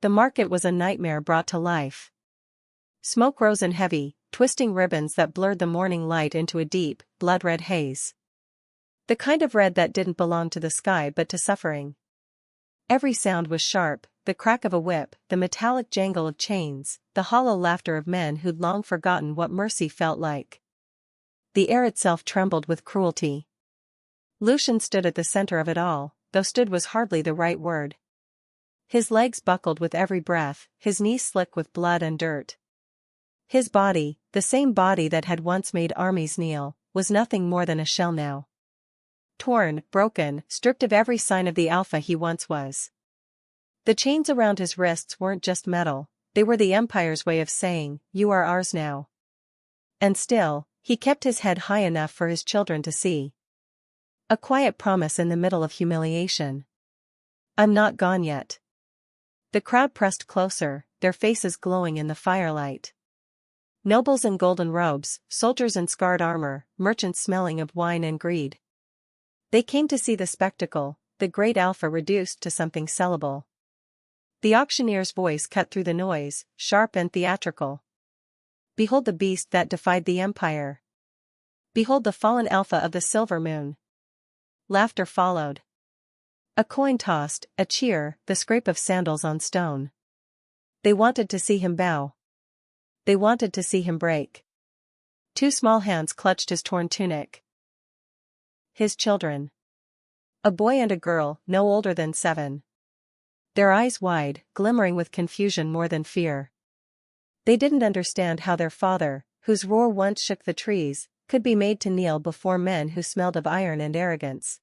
The market was a nightmare brought to life. Smoke rose in heavy, twisting ribbons that blurred the morning light into a deep, blood-red haze. The kind of red that didn't belong to the sky but to suffering. Every sound was sharp, the crack of a whip, the metallic jangle of chains, the hollow laughter of men who'd long forgotten what mercy felt like. The air itself trembled with cruelty. Lucian stood at the center of it all, though stood was hardly the right word. His legs buckled with every breath, his knees slick with blood and dirt. His body, the same body that had once made armies kneel, was nothing more than a shell now. Torn, broken, stripped of every sign of the alpha he once was. The chains around his wrists weren't just metal, they were the Empire's way of saying, "You are ours now." And still, he kept his head high enough for his children to see. A quiet promise in the middle of humiliation. "I'm not gone yet." The crowd pressed closer, their faces glowing in the firelight. Nobles in golden robes, soldiers in scarred armor, merchants smelling of wine and greed. They came to see the spectacle, the great alpha reduced to something sellable. The auctioneer's voice cut through the noise, sharp and theatrical. "Behold the beast that defied the Empire. Behold the fallen alpha of the silver moon." Laughter followed. A coin tossed, a cheer, the scrape of sandals on stone. They wanted to see him bow. They wanted to see him break. Two small hands clutched his torn tunic. His children. A boy and a girl, no older than 7. Their eyes wide, glimmering with confusion more than fear. They didn't understand how their father, whose roar once shook the trees, could be made to kneel before men who smelled of iron and arrogance.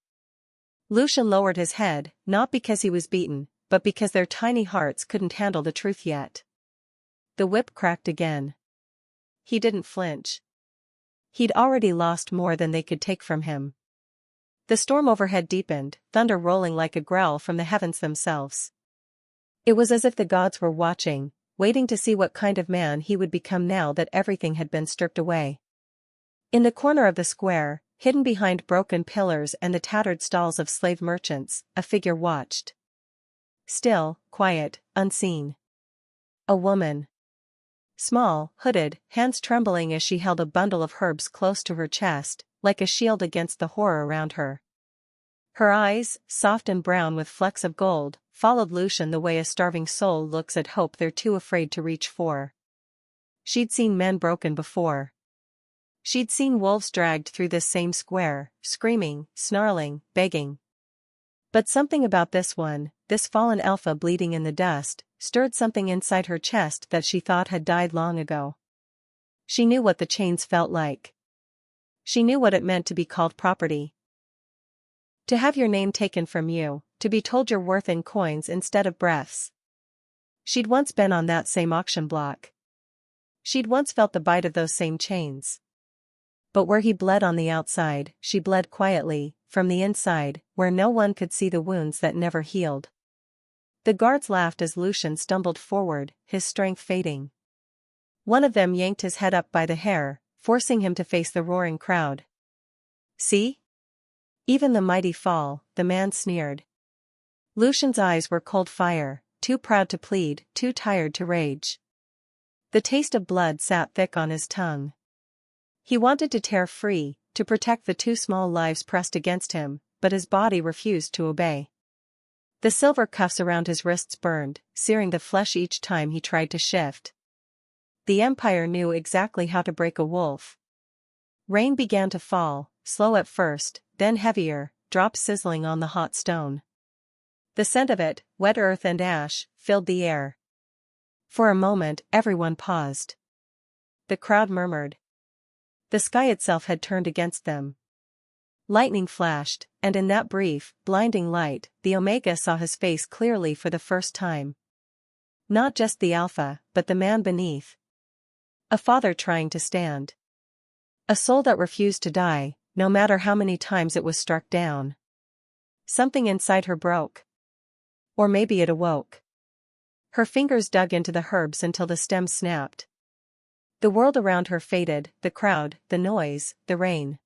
Lucian lowered his head, not because he was beaten, but because their tiny hearts couldn't handle the truth yet. The whip cracked again. He didn't flinch. He'd already lost more than they could take from him. The storm overhead deepened, thunder rolling like a growl from the heavens themselves. It was as if the gods were watching, waiting to see what kind of man he would become now that everything had been stripped away. In the corner of the square, hidden behind broken pillars and the tattered stalls of slave merchants, a figure watched. Still, quiet, unseen. A woman. Small, hooded, hands trembling as she held a bundle of herbs close to her chest, like a shield against the horror around her. Her eyes, soft and brown with flecks of gold, followed Lucian the way a starving soul looks at hope they're too afraid to reach for. She'd seen men broken before. She'd seen wolves dragged through this same square, screaming, snarling, begging. But something about this one, this fallen alpha bleeding in the dust, stirred something inside her chest that she thought had died long ago. She knew what the chains felt like. She knew what it meant to be called property. To have your name taken from you, to be told your worth in coins instead of breaths. She'd once been on that same auction block. She'd once felt the bite of those same chains. But where he bled on the outside, she bled quietly, from the inside, where no one could see the wounds that never healed. The guards laughed as Lucian stumbled forward, his strength fading. One of them yanked his head up by the hair, forcing him to face the roaring crowd. "See? Even the mighty fall," the man sneered. Lucian's eyes were cold fire, too proud to plead, too tired to rage. The taste of blood sat thick on his tongue. He wanted to tear free, to protect the two small lives pressed against him, but his body refused to obey. The silver cuffs around his wrists burned, searing the flesh each time he tried to shift. The Empire knew exactly how to break a wolf. Rain began to fall, slow at first, then heavier, drops sizzling on the hot stone. The scent of it, wet earth and ash, filled the air. For a moment, everyone paused. The crowd murmured. The sky itself had turned against them. Lightning flashed, and in that brief, blinding light, the Omega saw his face clearly for the first time. Not just the Alpha, but the man beneath. A father trying to stand. A soul that refused to die, no matter how many times it was struck down. Something inside her broke. Or maybe it awoke. Her fingers dug into the herbs until the stems snapped. The world around her faded, the crowd, the noise, the rain.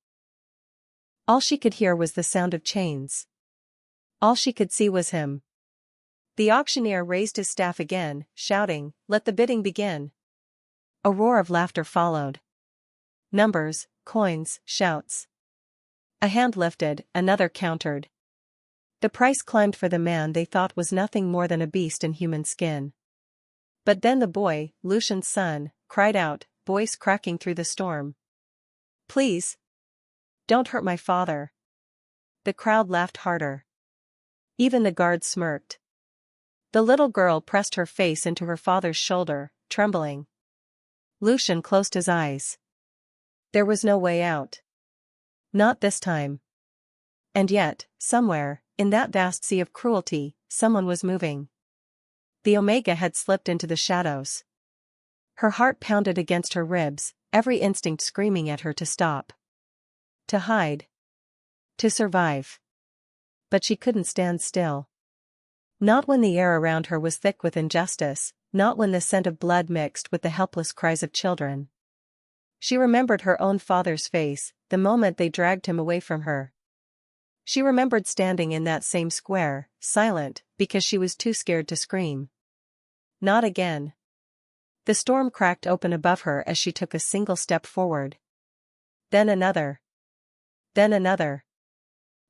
All she could hear was the sound of chains. All she could see was him. The auctioneer raised his staff again, shouting, "Let the bidding begin." A roar of laughter followed. Numbers, coins, shouts. A hand lifted, another countered. The price climbed for the man they thought was nothing more than a beast in human skin. But then the boy, Lucian's son, cried out, voice cracking through the storm. "Please! Don't hurt my father." The crowd laughed harder. Even the guards smirked. The little girl pressed her face into her father's shoulder, trembling. Lucian closed his eyes. There was no way out. Not this time. And yet, somewhere, in that vast sea of cruelty, someone was moving. The Omega had slipped into the shadows. Her heart pounded against her ribs, every instinct screaming at her to stop. To hide. To survive. But she couldn't stand still. Not when the air around her was thick with injustice, not when the scent of blood mixed with the helpless cries of children. She remembered her own father's face, the moment they dragged him away from her. She remembered standing in that same square, silent, because she was too scared to scream. Not again. The storm cracked open above her as she took a single step forward. Then another. Then another.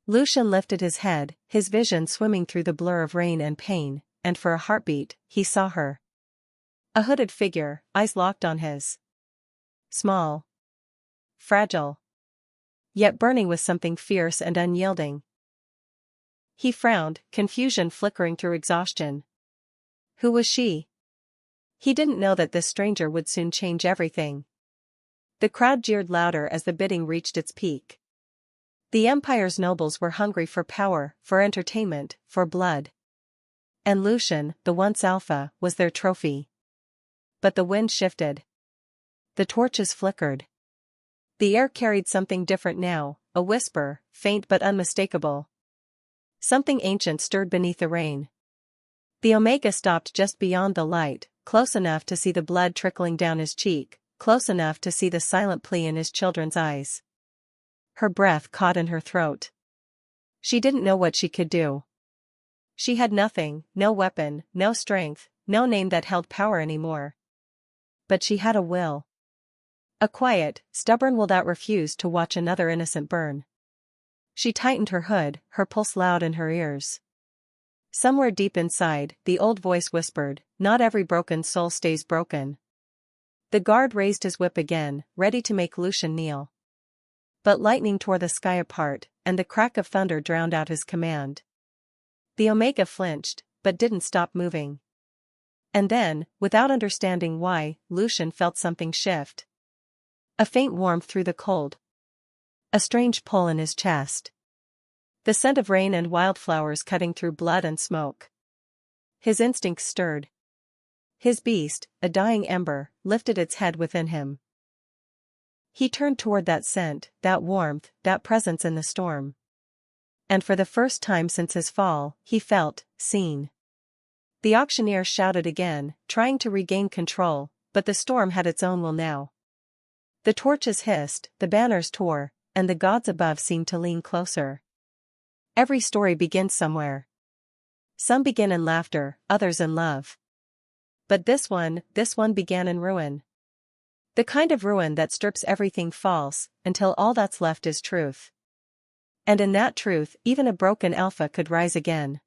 Lucian lifted his head, his vision swimming through the blur of rain and pain, and for a heartbeat, he saw her. A hooded figure, eyes locked on his. Small. Fragile. Yet burning with something fierce and unyielding. He frowned, confusion flickering through exhaustion. Who was she? He didn't know that this stranger would soon change everything. The crowd jeered louder as the bidding reached its peak. The Empire's nobles were hungry for power, for entertainment, for blood. And Lucian, the once alpha, was their trophy. But the wind shifted. The torches flickered. The air carried something different now, a whisper, faint but unmistakable. Something ancient stirred beneath the rain. The Omega stopped just beyond the light, close enough to see the blood trickling down his cheek, close enough to see the silent plea in his children's eyes. Her breath caught in her throat. She didn't know what she could do. She had nothing, no weapon, no strength, no name that held power anymore. But she had a will. A quiet, stubborn will that refused to watch another innocent burn. She tightened her hood, her pulse loud in her ears. Somewhere deep inside, the old voice whispered, "Not every broken soul stays broken." The guard raised his whip again, ready to make Lucian kneel. But lightning tore the sky apart, and the crack of thunder drowned out his command. The Omega flinched, but didn't stop moving. And then, without understanding why, Lucian felt something shift. A faint warmth through the cold. A strange pull in his chest. The scent of rain and wildflowers cutting through blood and smoke. His instincts stirred. His beast, a dying ember, lifted its head within him. He turned toward that scent, that warmth, that presence in the storm. And for the first time since his fall, he felt seen. The auctioneer shouted again, trying to regain control, but the storm had its own will now. The torches hissed, the banners tore, and the gods above seemed to lean closer. Every story begins somewhere. Some begin in laughter, others in love. But this one began in ruin. The kind of ruin that strips everything false, until all that's left is truth. And in that truth, even a broken alpha could rise again.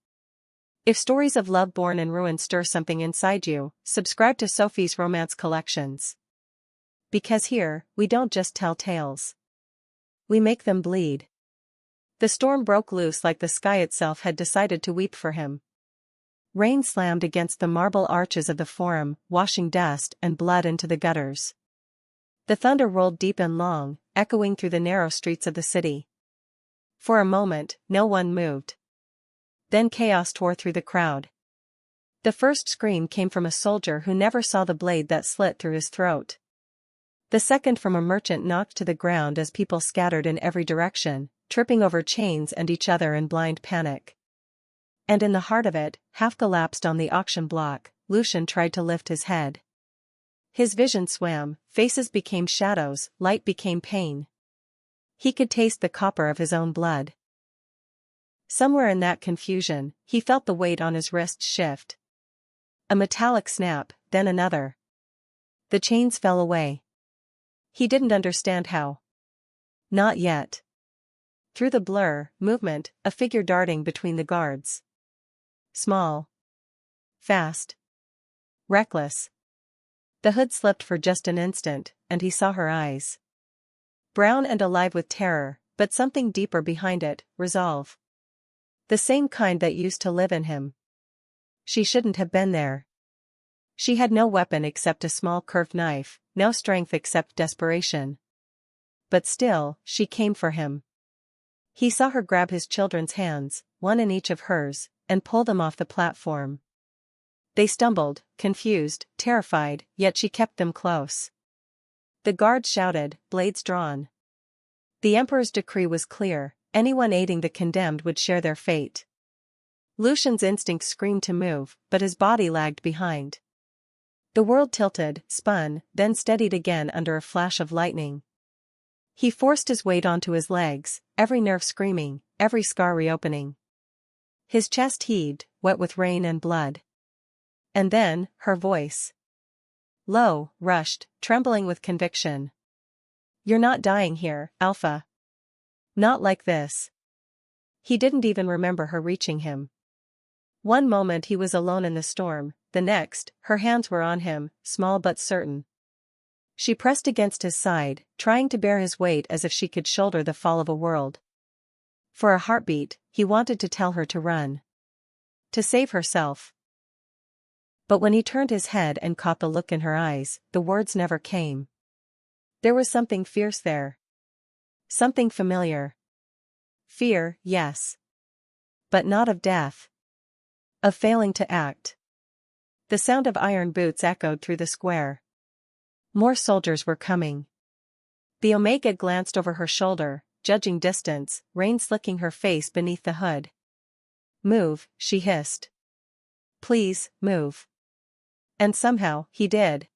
If stories of love born in ruin stir something inside you, subscribe to Sophie's Romance Collections. Because here, we don't just tell tales. We make them bleed. The storm broke loose like the sky itself had decided to weep for him. Rain slammed against the marble arches of the forum, washing dust and blood into the gutters. The thunder rolled deep and long, echoing through the narrow streets of the city. For a moment, no one moved. Then chaos tore through the crowd. The first scream came from a soldier who never saw the blade that slit through his throat. The second from a merchant knocked to the ground as people scattered in every direction, tripping over chains and each other in blind panic. And in the heart of it, half collapsed on the auction block, Lucian tried to lift his head. His vision swam, faces became shadows, light became pain. He could taste the copper of his own blood. Somewhere in that confusion, he felt the weight on his wrist shift. A metallic snap, then another. The chains fell away. He didn't understand how. Not yet. Through the blur, movement, a figure darting between the guards. Small. Fast. Reckless. The hood slipped for just an instant, and he saw her eyes. Brown and alive with terror, but something deeper behind it, resolve. The same kind that used to live in him. She shouldn't have been there. She had no weapon except a small curved knife, no strength except desperation. But still, she came for him. He saw her grab his children's hands, one in each of hers, and pull them off the platform. They stumbled, confused, terrified, yet she kept them close. The guards shouted, blades drawn. The Emperor's decree was clear, anyone aiding the condemned would share their fate. Lucian's instinct screamed to move, but his body lagged behind. The world tilted, spun, then steadied again under a flash of lightning. He forced his weight onto his legs, every nerve screaming, every scar reopening. His chest heaved, wet with rain and blood. And then, her voice. Low, rushed, trembling with conviction. You're not dying here, Alpha. Not like this. He didn't even remember her reaching him. One moment he was alone in the storm, the next, her hands were on him, small but certain. She pressed against his side, trying to bear his weight as if she could shoulder the fall of a world. For a heartbeat, he wanted to tell her to run. To save herself. But when he turned his head and caught the look in her eyes, the words never came. There was something fierce there. Something familiar. Fear, yes. But not of death. Of failing to act. The sound of iron boots echoed through the square. More soldiers were coming. The Omega glanced over her shoulder, judging distance, rain slicking her face beneath the hood. Move, she hissed. Please, move. And somehow, he did.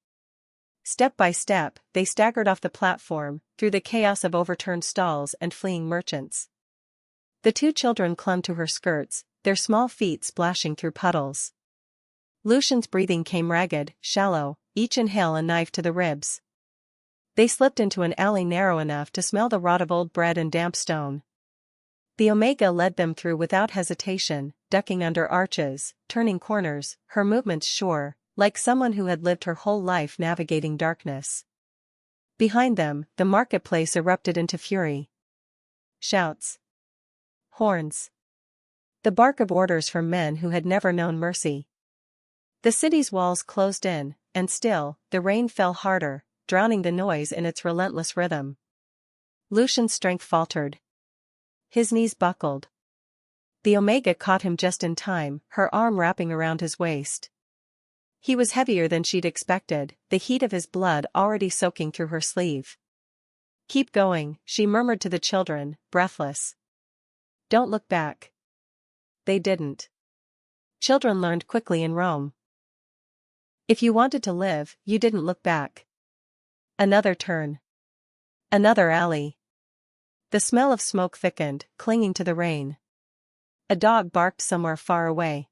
Step by step, they staggered off the platform, through the chaos of overturned stalls and fleeing merchants. The two children clung to her skirts, their small feet splashing through puddles. Lucian's breathing came ragged, shallow, each inhale a knife to the ribs. They slipped into an alley narrow enough to smell the rot of old bread and damp stone. The Omega led them through without hesitation, ducking under arches, turning corners, her movements sure, like someone who had lived her whole life navigating darkness. Behind them, the marketplace erupted into fury. Shouts. Horns. The bark of orders from men who had never known mercy. The city's walls closed in, and still, the rain fell harder, drowning the noise in its relentless rhythm. Lucian's strength faltered. His knees buckled. The Omega caught him just in time, her arm wrapping around his waist. He was heavier than she'd expected, the heat of his blood already soaking through her sleeve. Keep going, she murmured to the children, breathless. Don't look back. They didn't. Children learned quickly in Rome. If you wanted to live, you didn't look back. Another turn. Another alley. The smell of smoke thickened, clinging to the rain. A dog barked somewhere far away.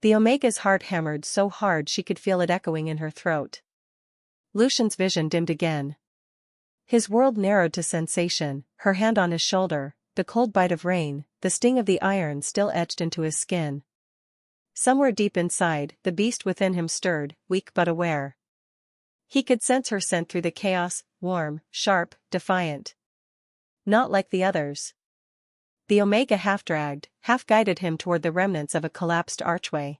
The Omega's heart hammered so hard she could feel it echoing in her throat. Lucian's vision dimmed again. His world narrowed to sensation, her hand on his shoulder, the cold bite of rain, the sting of the iron still etched into his skin. Somewhere deep inside, the beast within him stirred, weak but aware. He could sense her scent through the chaos, warm, sharp, defiant. Not like the others. The Omega half-dragged, half-guided him toward the remnants of a collapsed archway.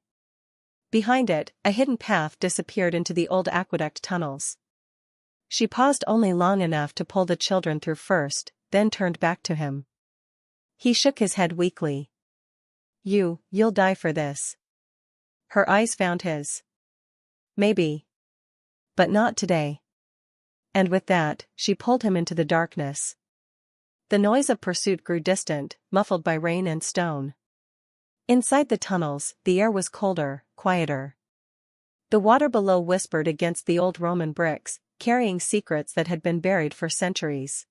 Behind it, a hidden path disappeared into the old aqueduct tunnels. She paused only long enough to pull the children through first, then turned back to him. He shook his head weakly. You'll die for this. Her eyes found his. Maybe. But not today. And with that, she pulled him into the darkness. The noise of pursuit grew distant, muffled by rain and stone. Inside the tunnels, the air was colder, quieter. The water below whispered against the old Roman bricks, carrying secrets that had been buried for centuries.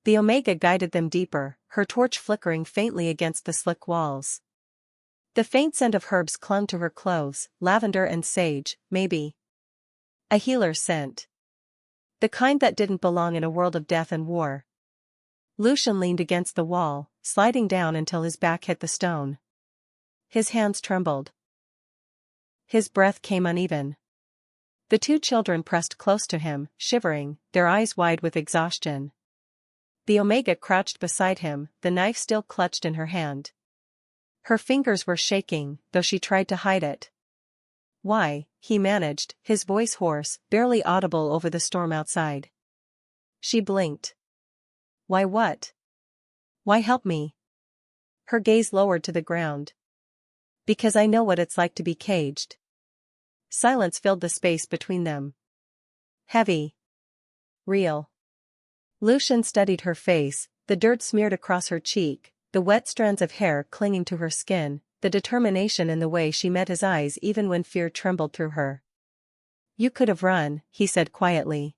The Omega guided them deeper, her torch flickering faintly against the slick walls. The faint scent of herbs clung to her clothes, lavender and sage, maybe. A healer's scent. The kind that didn't belong in a world of death and war. Lucian leaned against the wall, sliding down until his back hit the stone. His hands trembled. His breath came uneven. The two children pressed close to him, shivering, their eyes wide with exhaustion. The Omega crouched beside him, the knife still clutched in her hand. Her fingers were shaking, though she tried to hide it. "Why?" he managed, his voice hoarse, barely audible over the storm outside. She blinked. "Why what? Why help me?" Her gaze lowered to the ground. "Because I know what it's like to be caged." Silence filled the space between them. Heavy. Real. Lucian studied her face, the dirt smeared across her cheek, the wet strands of hair clinging to her skin, the determination in the way she met his eyes even when fear trembled through her. "You could have run," he said quietly.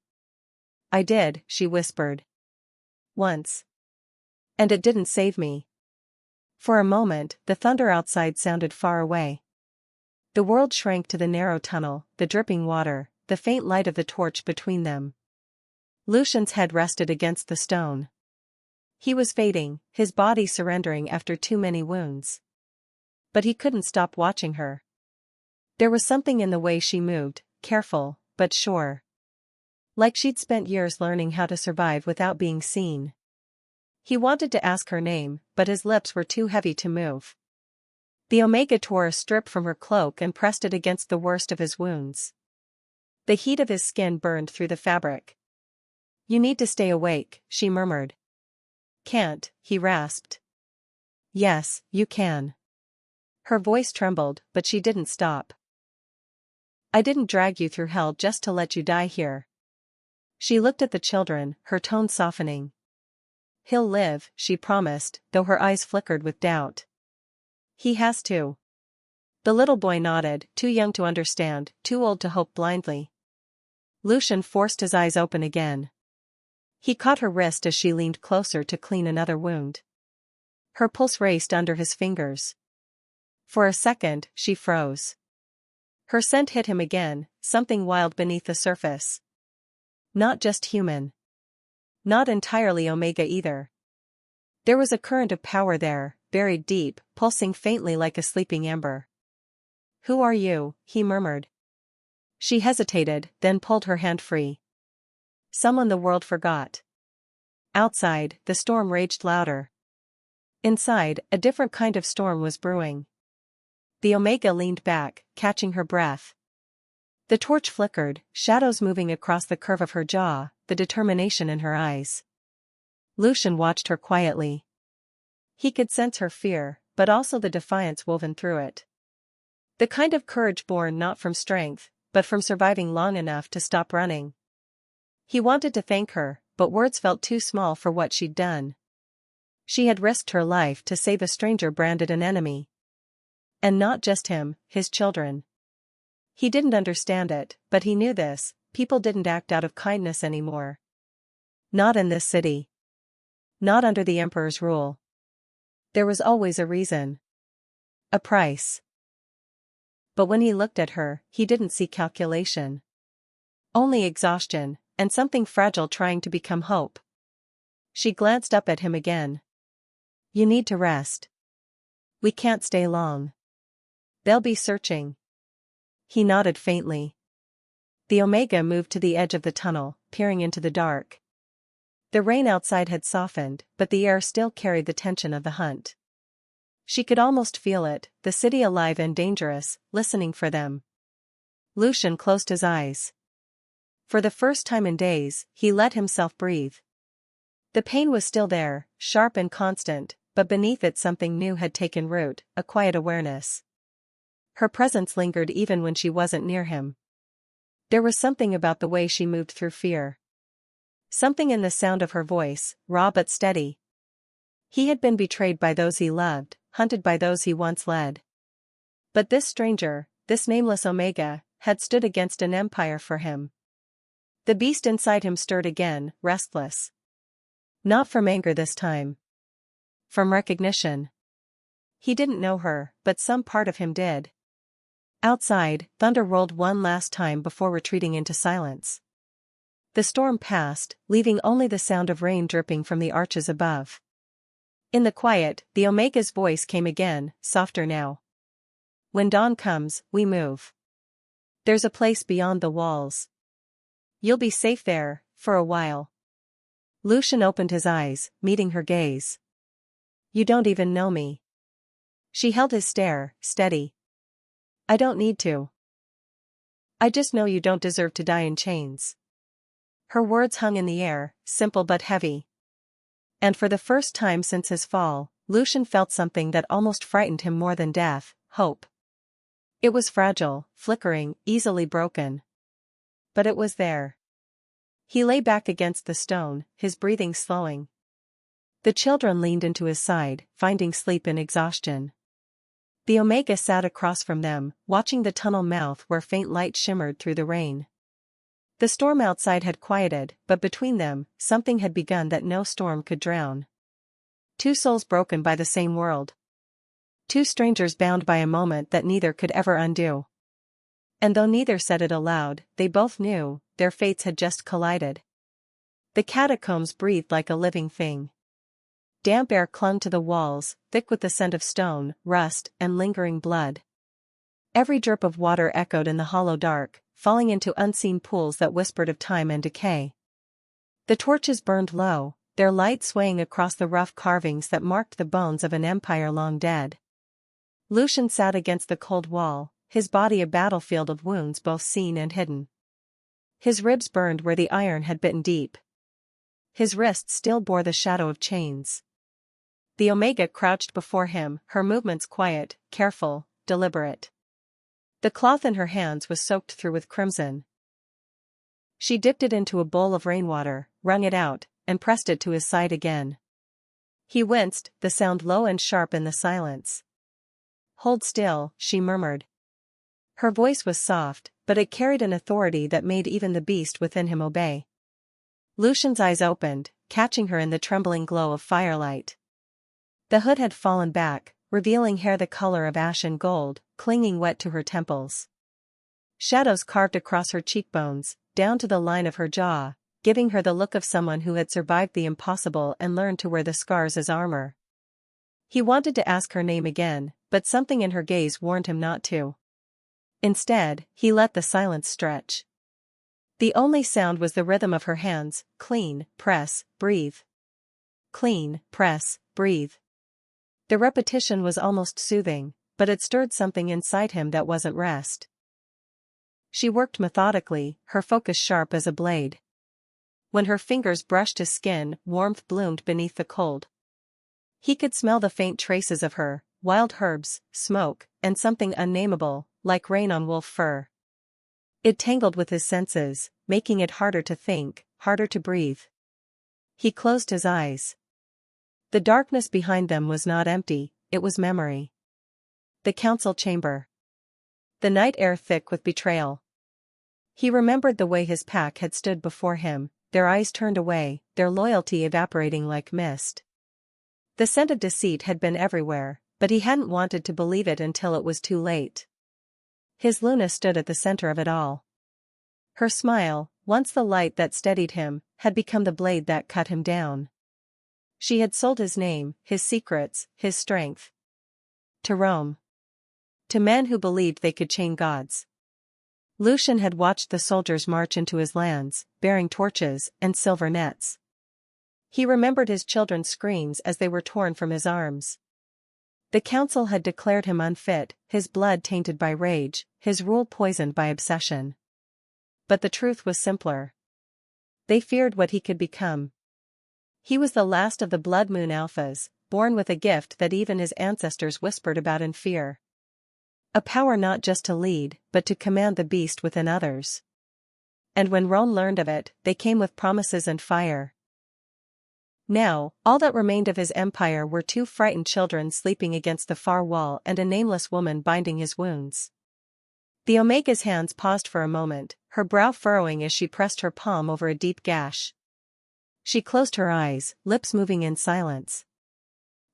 "I did," she whispered. "Once. And it didn't save me." For a moment, the thunder outside sounded far away. The world shrank to the narrow tunnel, the dripping water, the faint light of the torch between them. Lucian's head rested against the stone. He was fading, his body surrendering after too many wounds. But he couldn't stop watching her. There was something in the way she moved, careful, but sure. Like she'd spent years learning how to survive without being seen. He wanted to ask her name, but his lips were too heavy to move. The Omega tore a strip from her cloak and pressed it against the worst of his wounds. The heat of his skin burned through the fabric. "You need to stay awake," she murmured. "Can't," he rasped. "Yes, you can." Her voice trembled, but she didn't stop. "I didn't drag you through hell just to let you die here." She looked at the children, her tone softening. "He'll live," she promised, though her eyes flickered with doubt. "He has to." The little boy nodded, too young to understand, too old to hope blindly. Lucian forced his eyes open again. He caught her wrist as she leaned closer to clean another wound. Her pulse raced under his fingers. For a second, she froze. Her scent hit him again, something wild beneath the surface. Not just human. Not entirely Omega either. There was a current of power there, buried deep, pulsing faintly like a sleeping ember. "Who are you?" he murmured. She hesitated, then pulled her hand free. "Someone the world forgot." Outside, the storm raged louder. Inside, a different kind of storm was brewing. The Omega leaned back, catching her breath. The torch flickered, shadows moving across the curve of her jaw, the determination in her eyes. Lucian watched her quietly. He could sense her fear, but also the defiance woven through it. The kind of courage born not from strength, but from surviving long enough to stop running. He wanted to thank her, but words felt too small for what she'd done. She had risked her life to save a stranger branded an enemy. And not just him, his children. He didn't understand it, but he knew this: people didn't act out of kindness anymore. Not in this city. Not under the Emperor's rule. There was always a reason. A price. But when he looked at her, he didn't see calculation. Only exhaustion, and something fragile trying to become hope. She glanced up at him again. "You need to rest. We can't stay long. They'll be searching." He nodded faintly. The Omega moved to the edge of the tunnel, peering into the dark. The rain outside had softened, but the air still carried the tension of the hunt. She could almost feel it, the city alive and dangerous, listening for them. Lucian closed his eyes. For the first time in days, he let himself breathe. The pain was still there, sharp and constant, but beneath it something new had taken root, a quiet awareness. Her presence lingered even when she wasn't near him. There was something about the way she moved through fear. Something in the sound of her voice, raw but steady. He had been betrayed by those he loved, hunted by those he once led. But this stranger, this nameless Omega, had stood against an empire for him. The beast inside him stirred again, restless. Not from anger this time. From recognition. He didn't know her, but some part of him did. Outside, thunder rolled one last time before retreating into silence. The storm passed, leaving only the sound of rain dripping from the arches above. In the quiet, the Omega's voice came again, softer now. When dawn comes, we move. There's a place beyond the walls. You'll be safe there, for a while. Lucian opened his eyes, meeting her gaze. You don't even know me. She held his stare, steady. I don't need to. I just know you don't deserve to die in chains. Her words hung in the air, simple but heavy. And for the first time since his fall, Lucian felt something that almost frightened him more than death, hope. It was fragile, flickering, easily broken. But it was there. He lay back against the stone, his breathing slowing. The children leaned into his side, finding sleep in exhaustion. The Omega sat across from them, watching the tunnel mouth where faint light shimmered through the rain. The storm outside had quieted, but between them, something had begun that no storm could drown. Two souls broken by the same world. Two strangers bound by a moment that neither could ever undo. And though neither said it aloud, they both knew, their fates had just collided. The catacombs breathed like a living thing. Damp air clung to the walls, thick with the scent of stone, rust, and lingering blood. Every drip of water echoed in the hollow dark, falling into unseen pools that whispered of time and decay. The torches burned low, their light swaying across the rough carvings that marked the bones of an empire long dead. Lucian sat against the cold wall, his body a battlefield of wounds both seen and hidden. His ribs burned where the iron had bitten deep. His wrists still bore the shadow of chains. The Omega crouched before him, her movements quiet, careful, deliberate. The cloth in her hands was soaked through with crimson. She dipped it into a bowl of rainwater, wrung it out, and pressed it to his side again. He winced, the sound low and sharp in the silence. Hold still, she murmured. Her voice was soft, but it carried an authority that made even the beast within him obey. Lucian's eyes opened, catching her in the trembling glow of firelight. The hood had fallen back, revealing hair the color of ashen gold, clinging wet to her temples. Shadows carved across her cheekbones, down to the line of her jaw, giving her the look of someone who had survived the impossible and learned to wear the scars as armor. He wanted to ask her name again, but something in her gaze warned him not to. Instead, he let the silence stretch. The only sound was the rhythm of her hands, clean, press, breathe. Clean, press, breathe. The repetition was almost soothing, but it stirred something inside him that wasn't rest. She worked methodically, her focus sharp as a blade. When her fingers brushed his skin, warmth bloomed beneath the cold. He could smell the faint traces of her, wild herbs, smoke, and something unnameable, like rain on wolf fur. It tangled with his senses, making it harder to think, harder to breathe. He closed his eyes. The darkness behind them was not empty, it was memory. The council chamber. The night air thick with betrayal. He remembered the way his pack had stood before him, their eyes turned away, their loyalty evaporating like mist. The scent of deceit had been everywhere, but he hadn't wanted to believe it until it was too late. His Luna stood at the center of it all. Her smile, once the light that steadied him, had become the blade that cut him down. She had sold his name, his secrets, his strength. To Rome. To men who believed they could chain gods. Lucian had watched the soldiers march into his lands, bearing torches and silver nets. He remembered his children's screams as they were torn from his arms. The council had declared him unfit, his blood tainted by rage, his rule poisoned by obsession. But the truth was simpler. They feared what he could become. He was the last of the Blood Moon Alphas, born with a gift that even his ancestors whispered about in fear. A power not just to lead, but to command the beast within others. And when Rome learned of it, they came with promises and fire. Now, all that remained of his empire were two frightened children sleeping against the far wall and a nameless woman binding his wounds. The Omega's hands paused for a moment, her brow furrowing as she pressed her palm over a deep gash. She closed her eyes, lips moving in silence.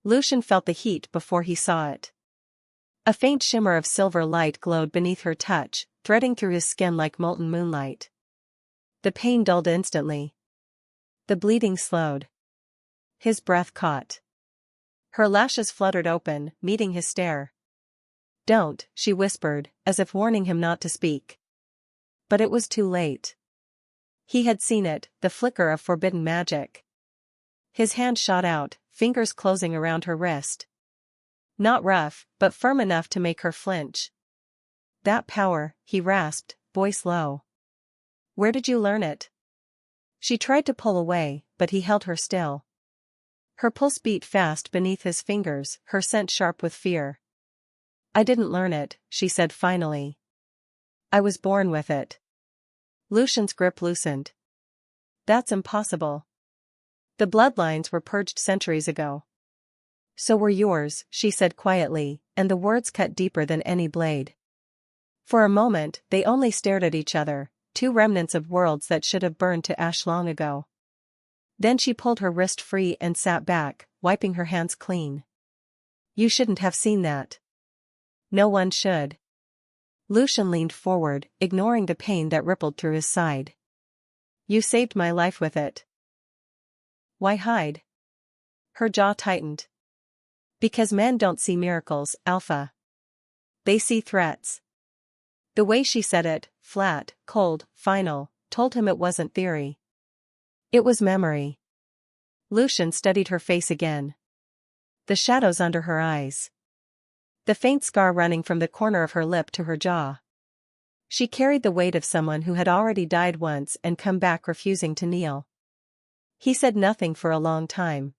Lucian felt the heat before he saw it. A faint shimmer of silver light glowed beneath her touch, threading through his skin like molten moonlight. The pain dulled instantly. The bleeding slowed. His breath caught. Her lashes fluttered open, meeting his stare. "Don't," she whispered, as if warning him not to speak. But it was too late. He had seen it, the flicker of forbidden magic. His hand shot out, fingers closing around her wrist. Not rough, but firm enough to make her flinch. "That power," he rasped, voice low. "Where did you learn it?" She tried to pull away, but he held her still. Her pulse beat fast beneath his fingers, her scent sharp with fear. "I didn't learn it," she said finally. "I was born with it." Lucian's grip loosened. "That's impossible. The bloodlines were purged centuries ago." "So were yours," she said quietly, and the words cut deeper than any blade. For a moment, they only stared at each other, two remnants of worlds that should have burned to ash long ago. Then she pulled her wrist free and sat back, wiping her hands clean. "You shouldn't have seen that." "No one should." Lucian leaned forward, ignoring the pain that rippled through his side. "You saved my life with it." "Why hide?" Her jaw tightened. "Because men don't see miracles, Alpha. They see threats." The way she said it, flat, cold, final, told him it wasn't theory. It was memory. Lucian studied her face again. The shadows under her eyes. The faint scar running from the corner of her lip to her jaw. She carried the weight of someone who had already died once and come back refusing to kneel. He said nothing for a long time.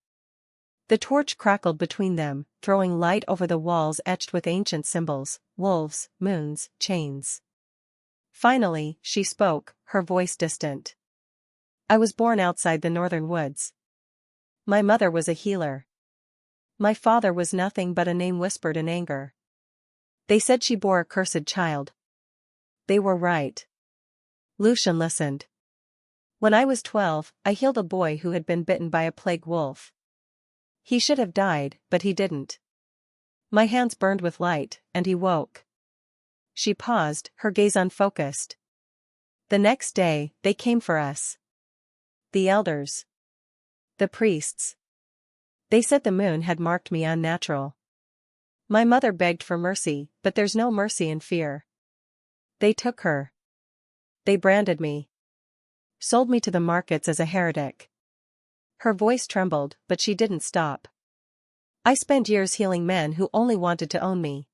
The torch crackled between them, throwing light over the walls etched with ancient symbols, wolves, moons, chains. Finally, she spoke, her voice distant. "I was born outside the northern woods. My mother was a healer. My father was nothing but a name whispered in anger. They said she bore a cursed child. They were right." Lucian listened. "When I was 12, I healed a boy who had been bitten by a plague wolf. He should have died, but he didn't. My hands burned with light, and he woke." She paused, her gaze unfocused. "The next day, they came for us. The elders. The priests. They said the moon had marked me unnatural. My mother begged for mercy, but there's no mercy in fear. They took her. They branded me. Sold me to the markets as a heretic." Her voice trembled, but she didn't stop. "I spent years healing men who only wanted to own me.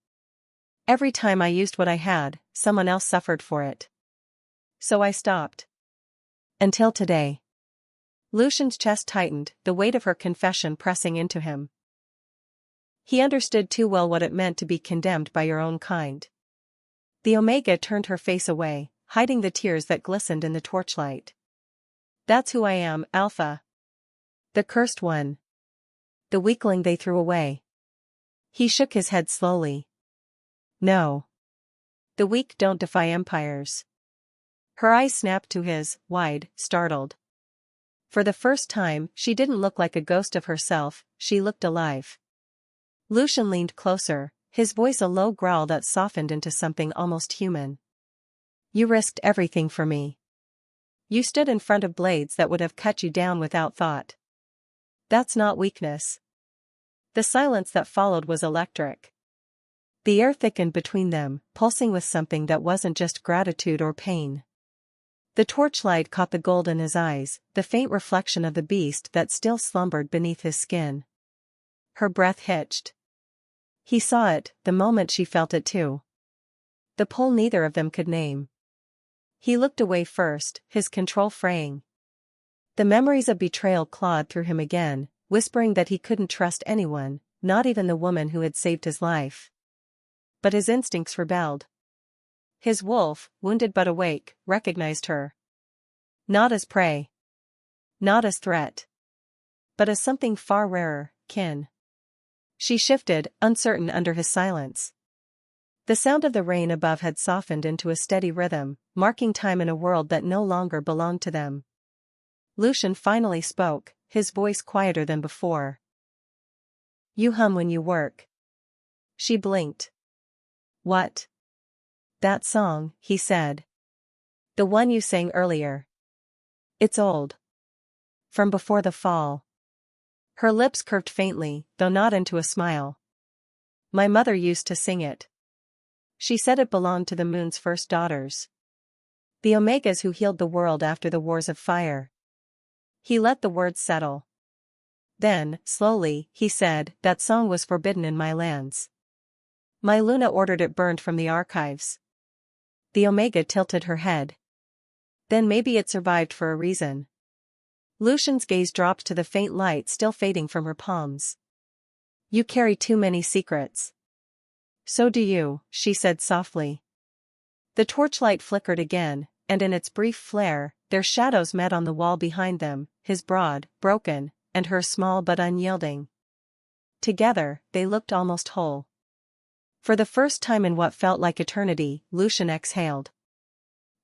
Every time I used what I had, someone else suffered for it. So I stopped. Until today." Lucian's chest tightened, the weight of her confession pressing into him. He understood too well what it meant to be condemned by your own kind. The Omega turned her face away, hiding the tears that glistened in the torchlight. "That's who I am, Alpha. The cursed one. The weakling they threw away." He shook his head slowly. "No. The weak don't defy empires." Her eyes snapped to his, wide, startled. For the first time, she didn't look like a ghost of herself, she looked alive. Lucian leaned closer, his voice a low growl that softened into something almost human. "You risked everything for me. You stood in front of blades that would have cut you down without thought. That's not weakness." The silence that followed was electric. The air thickened between them, pulsing with something that wasn't just gratitude or pain. The torchlight caught the gold in his eyes, the faint reflection of the beast that still slumbered beneath his skin. Her breath hitched. He saw it, the moment she felt it too. The pull neither of them could name. He looked away first, his control fraying. The memories of betrayal clawed through him again, whispering that he couldn't trust anyone, not even the woman who had saved his life. But his instincts rebelled. His wolf, wounded but awake, recognized her. Not as prey. Not as threat. But as something far rarer, kin. She shifted, uncertain under his silence. The sound of the rain above had softened into a steady rhythm, marking time in a world that no longer belonged to them. Lucian finally spoke, his voice quieter than before. You hum when you work. She blinked. What? That song, he said. The one you sang earlier. It's old. From before the fall. Her lips curved faintly, though not into a smile. My mother used to sing it. She said it belonged to the moon's first daughters. The Omegas who healed the world after the wars of fire. He let the words settle. Then, slowly, he said, that song was forbidden in my lands. My Luna ordered it burned from the archives. The Omega tilted her head. Then maybe it survived for a reason. Lucian's gaze dropped to the faint light still fading from her palms. You carry too many secrets. So do you, she said softly. The torchlight flickered again, and in its brief flare, their shadows met on the wall behind them, his broad, broken, and her small but unyielding. Together, they looked almost whole. For the first time in what felt like eternity, Lucian exhaled.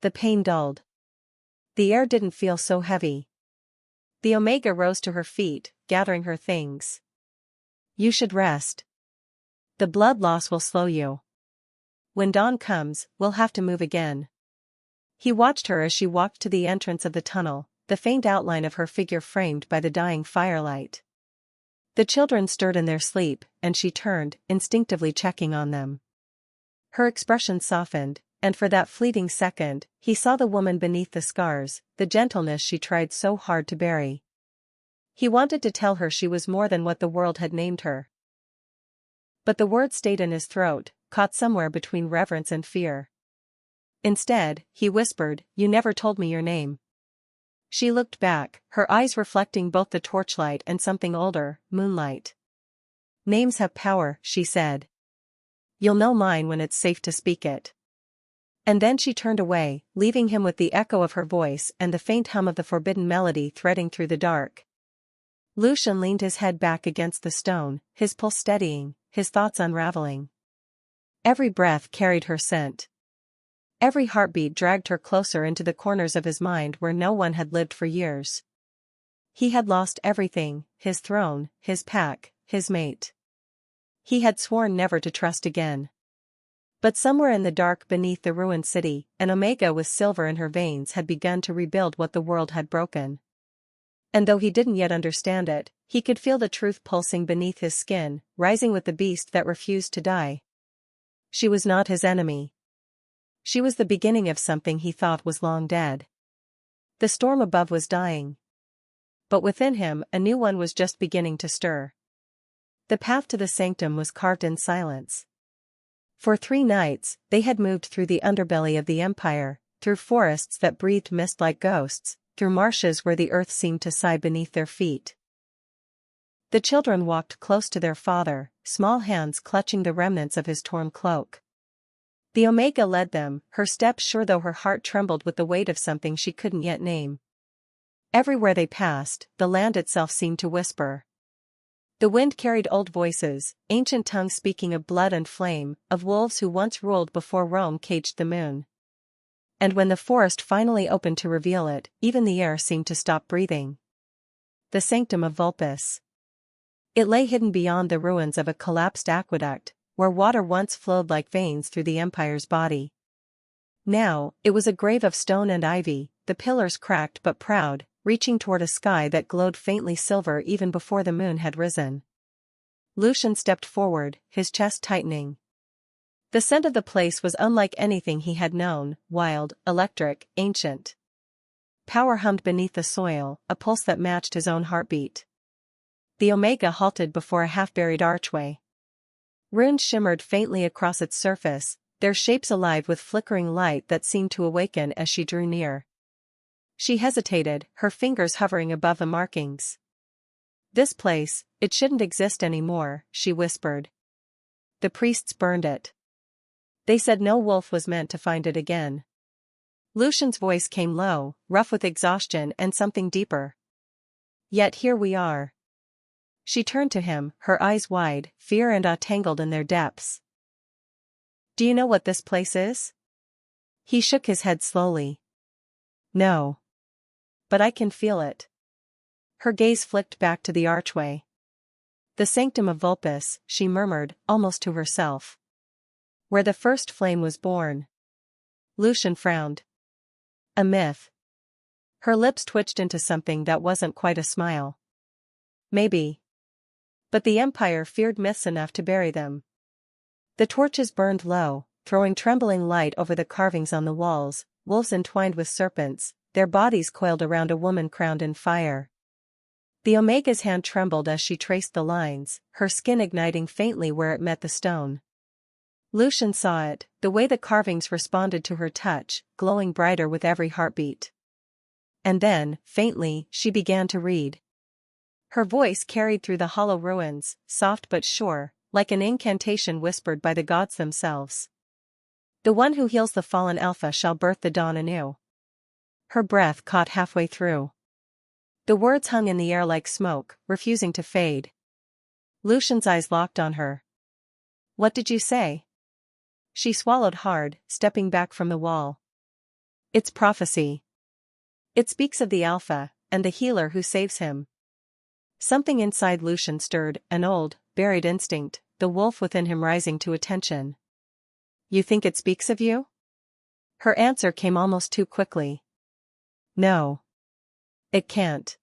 The pain dulled. The air didn't feel so heavy. The Omega rose to her feet, gathering her things. You should rest. The blood loss will slow you. When dawn comes, we'll have to move again. He watched her as she walked to the entrance of the tunnel, the faint outline of her figure framed by the dying firelight. The children stirred in their sleep, and she turned, instinctively checking on them. Her expression softened, and for that fleeting second, he saw the woman beneath the scars, the gentleness she tried so hard to bury. He wanted to tell her she was more than what the world had named her. But the words stayed in his throat, caught somewhere between reverence and fear. Instead, he whispered, You never told me your name. She looked back, her eyes reflecting both the torchlight and something older, moonlight. Names have power, she said. You'll know mine when it's safe to speak it. And then she turned away, leaving him with the echo of her voice and the faint hum of the forbidden melody threading through the dark. Lucian leaned his head back against the stone, his pulse steadying, his thoughts unraveling. Every breath carried her scent. Every heartbeat dragged her closer into the corners of his mind where no one had lived for years. He had lost everything, his throne, his pack, his mate. He had sworn never to trust again. But somewhere in the dark beneath the ruined city, an Omega with silver in her veins had begun to rebuild what the world had broken. And though he didn't yet understand it, he could feel the truth pulsing beneath his skin, rising with the beast that refused to die. She was not his enemy. She was the beginning of something he thought was long dead. The storm above was dying. But within him, a new one was just beginning to stir. The path to the sanctum was carved in silence. For 3 nights, they had moved through the underbelly of the empire, through forests that breathed mist like ghosts, through marshes where the earth seemed to sigh beneath their feet. The children walked close to their father, small hands clutching the remnants of his torn cloak. The Omega led them, her steps sure though her heart trembled with the weight of something she couldn't yet name. Everywhere they passed, the land itself seemed to whisper. The wind carried old voices, ancient tongues speaking of blood and flame, of wolves who once ruled before Rome caged the moon. And when the forest finally opened to reveal it, even the air seemed to stop breathing. The sanctum of Vulpes. It lay hidden beyond the ruins of a collapsed aqueduct, where water once flowed like veins through the empire's body. Now, it was a grave of stone and ivy, the pillars cracked but proud, reaching toward a sky that glowed faintly silver even before the moon had risen. Lucian stepped forward, his chest tightening. The scent of the place was unlike anything he had known, wild, electric, ancient. Power hummed beneath the soil, a pulse that matched his own heartbeat. The Omega halted before a half-buried archway. Runes shimmered faintly across its surface, their shapes alive with flickering light that seemed to awaken as she drew near. She hesitated, her fingers hovering above the markings. This place, it shouldn't exist anymore, she whispered. The priests burned it. They said no wolf was meant to find it again. Lucian's voice came low, rough with exhaustion and something deeper. Yet here we are. She turned to him, her eyes wide, fear and awe tangled in their depths. Do you know what this place is? He shook his head slowly. No. but I can feel it. Her gaze flicked back to the archway. The sanctum of Vulpes, she murmured, almost to herself. Where the first flame was born. Lucian frowned. A myth. Her lips twitched into something that wasn't quite a smile. Maybe. But the Empire feared myths enough to bury them. The torches burned low, throwing trembling light over the carvings on the walls, wolves entwined with serpents, their bodies coiled around a woman crowned in fire. The Omega's hand trembled as she traced the lines, her skin igniting faintly where it met the stone. Lucian saw it, the way the carvings responded to her touch, glowing brighter with every heartbeat. And then, faintly, she began to read. Her voice carried through the hollow ruins, soft but sure, like an incantation whispered by the gods themselves. The one who heals the fallen Alpha shall birth the dawn anew. Her breath caught halfway through. The words hung in the air like smoke, refusing to fade. Lucian's eyes locked on her. What did you say? She swallowed hard, stepping back from the wall. It's prophecy. It speaks of the Alpha, and the healer who saves him. Something inside Lucian stirred, an old, buried instinct, the wolf within him rising to attention. You think it speaks of you? Her answer came almost too quickly. No. It can't.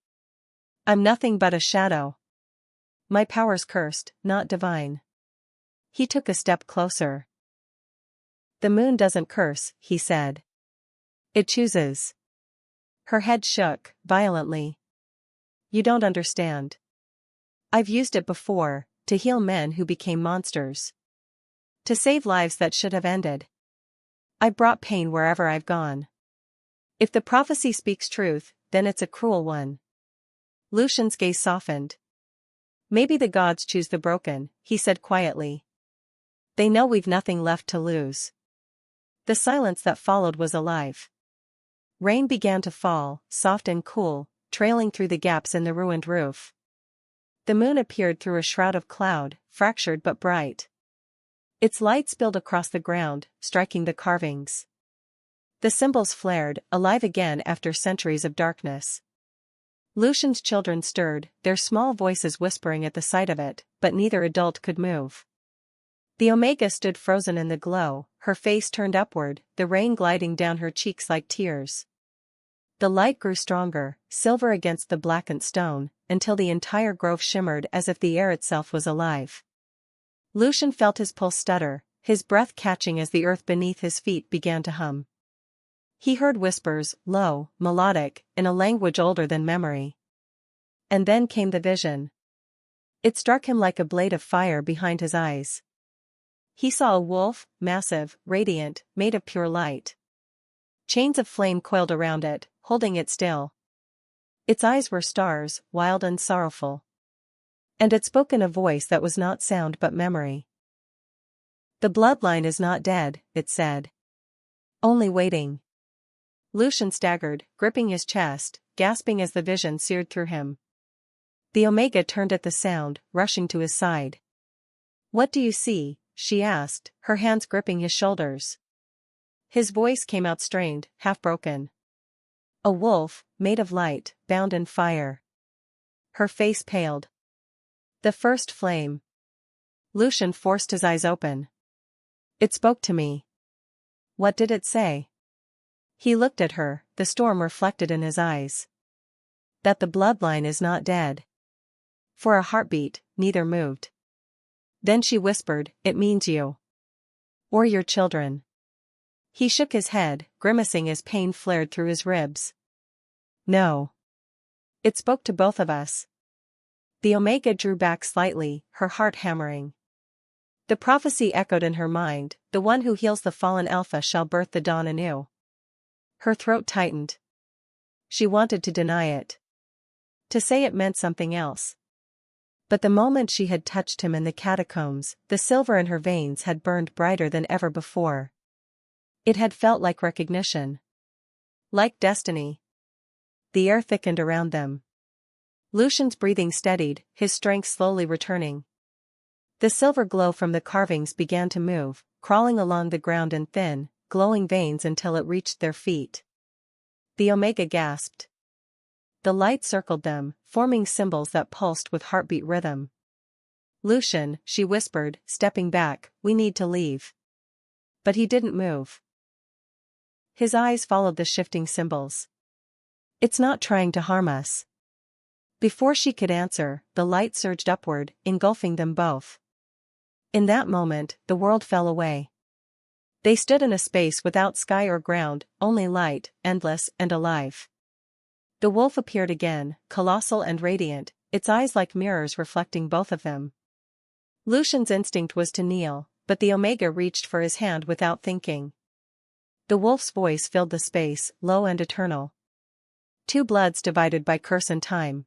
I'm nothing but a shadow. My power's cursed, not divine. He took a step closer. The moon doesn't curse, he said. It chooses. Her head shook, violently. You don't understand. I've used it before, to heal men who became monsters. To save lives that should have ended. I've brought pain wherever I've gone. If the prophecy speaks truth, then it's a cruel one. Lucian's gaze softened. Maybe the gods choose the broken, he said quietly. They know we've nothing left to lose. The silence that followed was alive. Rain began to fall, soft and cool, trailing through the gaps in the ruined roof. The moon appeared through a shroud of cloud, fractured but bright. Its light spilled across the ground, striking the carvings. The symbols flared, alive again after centuries of darkness. Lucian's children stirred, their small voices whispering at the sight of it, but neither adult could move. The Omega stood frozen in the glow, her face turned upward, the rain gliding down her cheeks like tears. The light grew stronger, silver against the blackened stone, until the entire grove shimmered as if the air itself was alive. Lucian felt his pulse stutter, his breath catching as the earth beneath his feet began to hum. He heard whispers, low, melodic, in a language older than memory. And then came the vision. It struck him like a blade of fire behind his eyes. He saw a wolf, massive, radiant, made of pure light. Chains of flame coiled around it, holding it still. Its eyes were stars, wild and sorrowful. And it spoke in a voice that was not sound but memory. The bloodline is not dead, it said. Only waiting. Lucian staggered, gripping his chest, gasping as the vision seared through him. The Omega turned at the sound, rushing to his side. What do you see? She asked, her hands gripping his shoulders. His voice came out strained, half-broken. A wolf, made of light, bound in fire. Her face paled. The first flame. Lucian forced his eyes open. It spoke to me. What did it say? He looked at her, the storm reflected in his eyes. That the bloodline is not dead. For a heartbeat, neither moved. Then she whispered, it means you. Or your children. He shook his head, grimacing as pain flared through his ribs. No. It spoke to both of us. The Omega drew back slightly, her heart hammering. The prophecy echoed in her mind, the one who heals the fallen Alpha shall birth the dawn anew. Her throat tightened. She wanted to deny it. To say it meant something else. But the moment she had touched him in the catacombs, the silver in her veins had burned brighter than ever before. It had felt like recognition. Like destiny. The air thickened around them. Lucian's breathing steadied, his strength slowly returning. The silver glow from the carvings began to move, crawling along the ground in thin, glowing veins until it reached their feet. The Omega gasped. the light circled them, forming symbols that pulsed with heartbeat rhythm. "Lucian," she whispered, stepping back, "we need to leave." But he didn't move. His eyes followed the shifting symbols. "It's not trying to harm us." Before she could answer, the light surged upward, engulfing them both. In that moment, the world fell away. They stood in a space without sky or ground, only light, endless and alive. The wolf appeared again, colossal and radiant, its eyes like mirrors reflecting both of them. Lucian's instinct was to kneel, but the Omega reached for his hand without thinking. The wolf's voice filled the space, low and eternal. Two bloods divided by curse and time.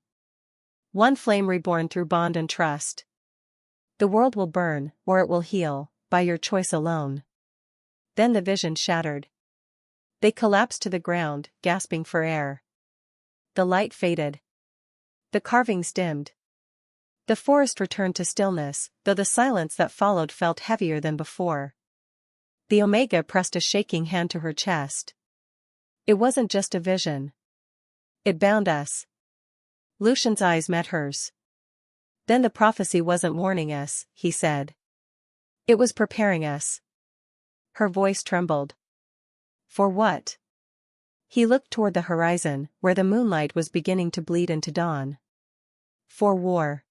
One flame reborn through bond and trust. The world will burn, or it will heal, by your choice alone. Then the vision shattered. They collapsed to the ground, gasping for air. The light faded. The carvings dimmed. The forest returned to stillness, though the silence that followed felt heavier than before. The Omega pressed a shaking hand to her chest. "It wasn't just a vision. It bound us." Lucian's eyes met hers. "Then the prophecy wasn't warning us," he said. "It was preparing us." Her voice trembled. "For what?" He looked toward the horizon, where the moonlight was beginning to bleed into dawn. "For war."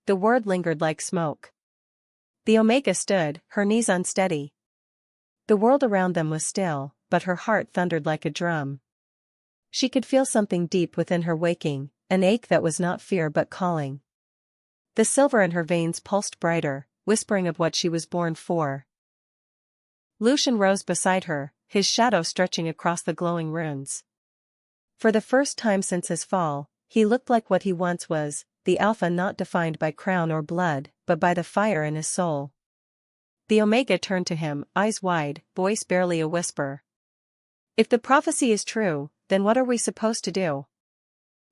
The word lingered like smoke. The Omega stood, her knees unsteady. The world around them was still, but her heart thundered like a drum. She could feel something deep within her waking, an ache that was not fear but calling. The silver in her veins pulsed brighter, whispering of what she was born for. Lucian rose beside her, his shadow stretching across the glowing runes. For the first time since his fall, he looked like what he once was, the Alpha not defined by crown or blood, but by the fire in his soul. The Omega turned to him, eyes wide, voice barely a whisper. "If the prophecy is true, then what are we supposed to do?"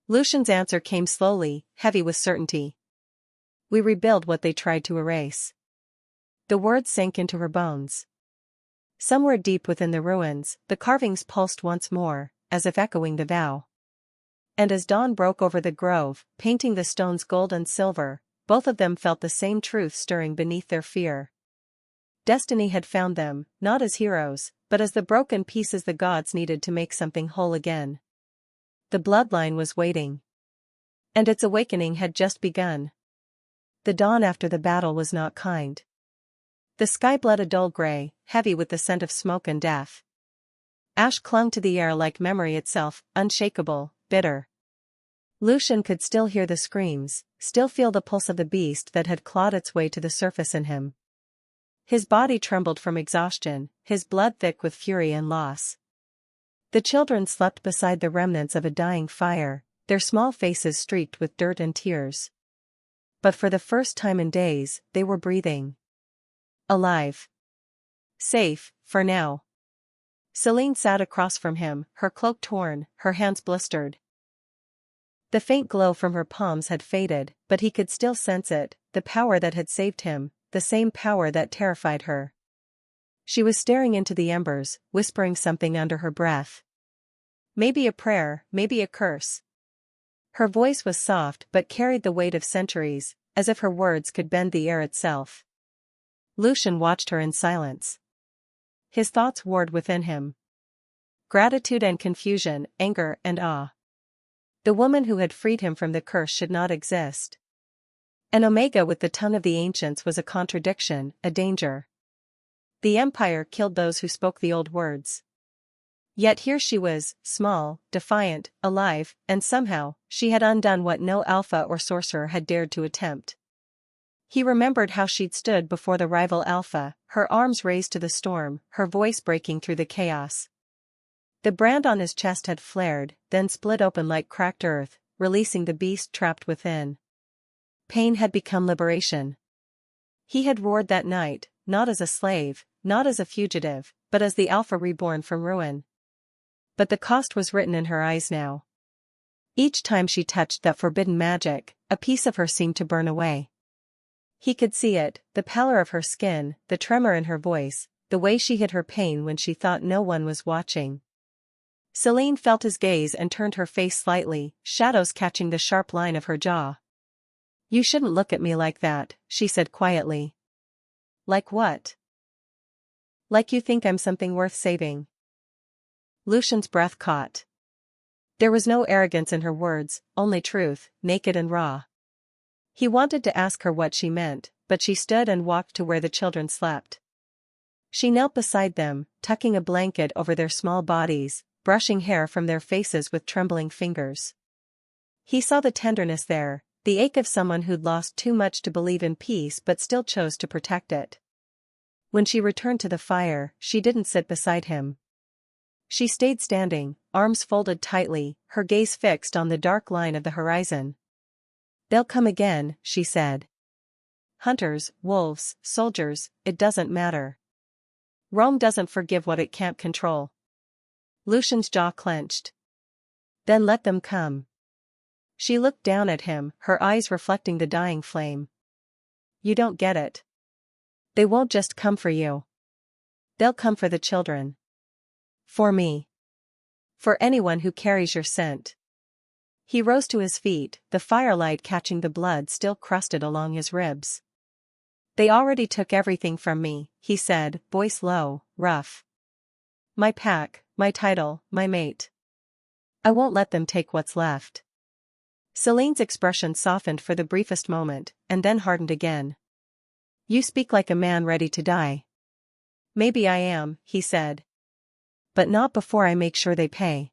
Lucian's answer came slowly, heavy with certainty. "We rebuild what they tried to erase." The words sank into her bones. Somewhere deep within the ruins, the carvings pulsed once more, as if echoing the vow. And as dawn broke over the grove, painting the stones gold and silver, both of them felt the same truth stirring beneath their fear. Destiny had found them, not as heroes, but as the broken pieces the gods needed to make something whole again. The bloodline was waiting. And its awakening had just begun. The dawn after the battle was not kind. The sky bled a dull gray, heavy with the scent of smoke and death. Ash clung to the air like memory itself, unshakable, bitter. Lucian could still hear the screams, still feel the pulse of the beast that had clawed its way to the surface in him. His body trembled from exhaustion, his blood thick with fury and loss. The children slept beside the remnants of a dying fire, their small faces streaked with dirt and tears. But for the first time in days, they were breathing. Alive. Safe, for now. Celine sat across from him, her cloak torn, her hands blistered. The faint glow from her palms had faded, but he could still sense it, the power that had saved him, the same power that terrified her. She was staring into the embers, whispering something under her breath. Maybe a prayer, maybe a curse. Her voice was soft but carried the weight of centuries, as if her words could bend the air itself. Lucian watched her in silence. His thoughts warred within him. Gratitude and confusion, anger and awe. The woman who had freed him from the curse should not exist. An Omega with the tongue of the ancients was a contradiction, a danger. The Empire killed those who spoke the old words. Yet here she was, small, defiant, alive, and somehow, she had undone what no Alpha or sorcerer had dared to attempt. He remembered how she'd stood before the rival Alpha, her arms raised to the storm, her voice breaking through the chaos. The brand on his chest had flared, then split open like cracked earth, releasing the beast trapped within. Pain had become liberation. He had roared that night, not as a slave, not as a fugitive, but as the Alpha reborn from ruin. But the cost was written in her eyes now. Each time she touched that forbidden magic, a piece of her seemed to burn away. He could see it, the pallor of her skin, the tremor in her voice, the way she hid her pain when she thought no one was watching. Celine felt his gaze and turned her face slightly, shadows catching the sharp line of her jaw. "You shouldn't look at me like that," she said quietly. "Like what?" "Like you think I'm something worth saving." Lucian's breath caught. There was no arrogance in her words, only truth, naked and raw. He wanted to ask her what she meant, but she stood and walked to where the children slept. She knelt beside them, tucking a blanket over their small bodies, brushing hair from their faces with trembling fingers. He saw the tenderness there, the ache of someone who'd lost too much to believe in peace but still chose to protect it. When she returned to the fire, she didn't sit beside him. She stayed standing, arms folded tightly, her gaze fixed on the dark line of the horizon. "They'll come again," she said. "Hunters, wolves, soldiers, it doesn't matter. Rome doesn't forgive what it can't control." Lucian's jaw clenched. "Then let them come." She looked down at him, her eyes reflecting the dying flame. "You don't get it. They won't just come for you. They'll come for the children. For me. For anyone who carries your scent." He rose to his feet, the firelight catching the blood still crusted along his ribs. "They already took everything from me," he said, voice low, rough. "My pack, my title, my mate. I won't let them take what's left." Celine's expression softened for the briefest moment, and then hardened again. "You speak like a man ready to die." "Maybe I am," he said. "But not before I make sure they pay."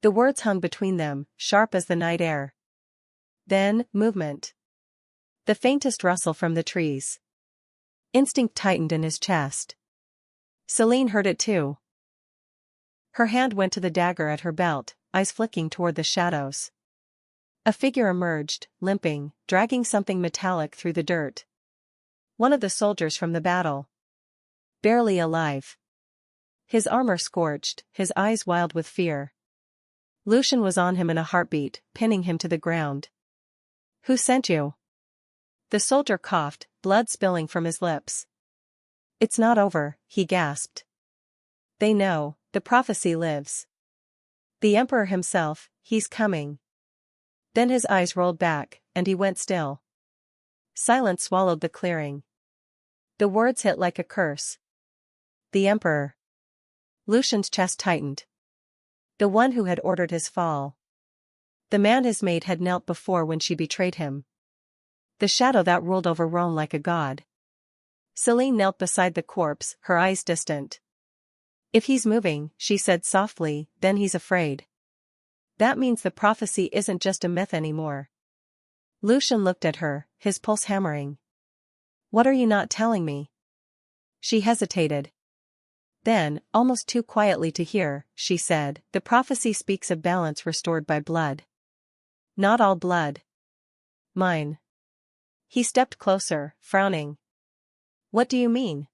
The words hung between them, sharp as the night air. Then, movement. The faintest rustle from the trees. Instinct tightened in his chest. Celine heard it too. Her hand went to the dagger at her belt, eyes flicking toward the shadows. A figure emerged, limping, dragging something metallic through the dirt. One of the soldiers from the battle. Barely alive. His armor scorched, his eyes wild with fear. Lucian was on him in a heartbeat, pinning him to the ground. "Who sent you?" The soldier coughed, blood spilling from his lips. "It's not over," he gasped. "They know, the prophecy lives. The emperor himself, he's coming." Then his eyes rolled back, and he went still. Silence swallowed the clearing. The words hit like a curse. The emperor. Lucian's chest tightened. The one who had ordered his fall. The man his mate had knelt before when she betrayed him. The shadow that ruled over Rome like a god. Celine knelt beside the corpse, her eyes distant. "If he's moving," she said softly, "then he's afraid. That means the prophecy isn't just a myth anymore." Lucian looked at her, his pulse hammering. "What are you not telling me?" She hesitated. Then, almost too quietly to hear, she said, "The prophecy speaks of balance restored by blood. Not all blood. Mine." He stepped closer, frowning. "What do you mean?"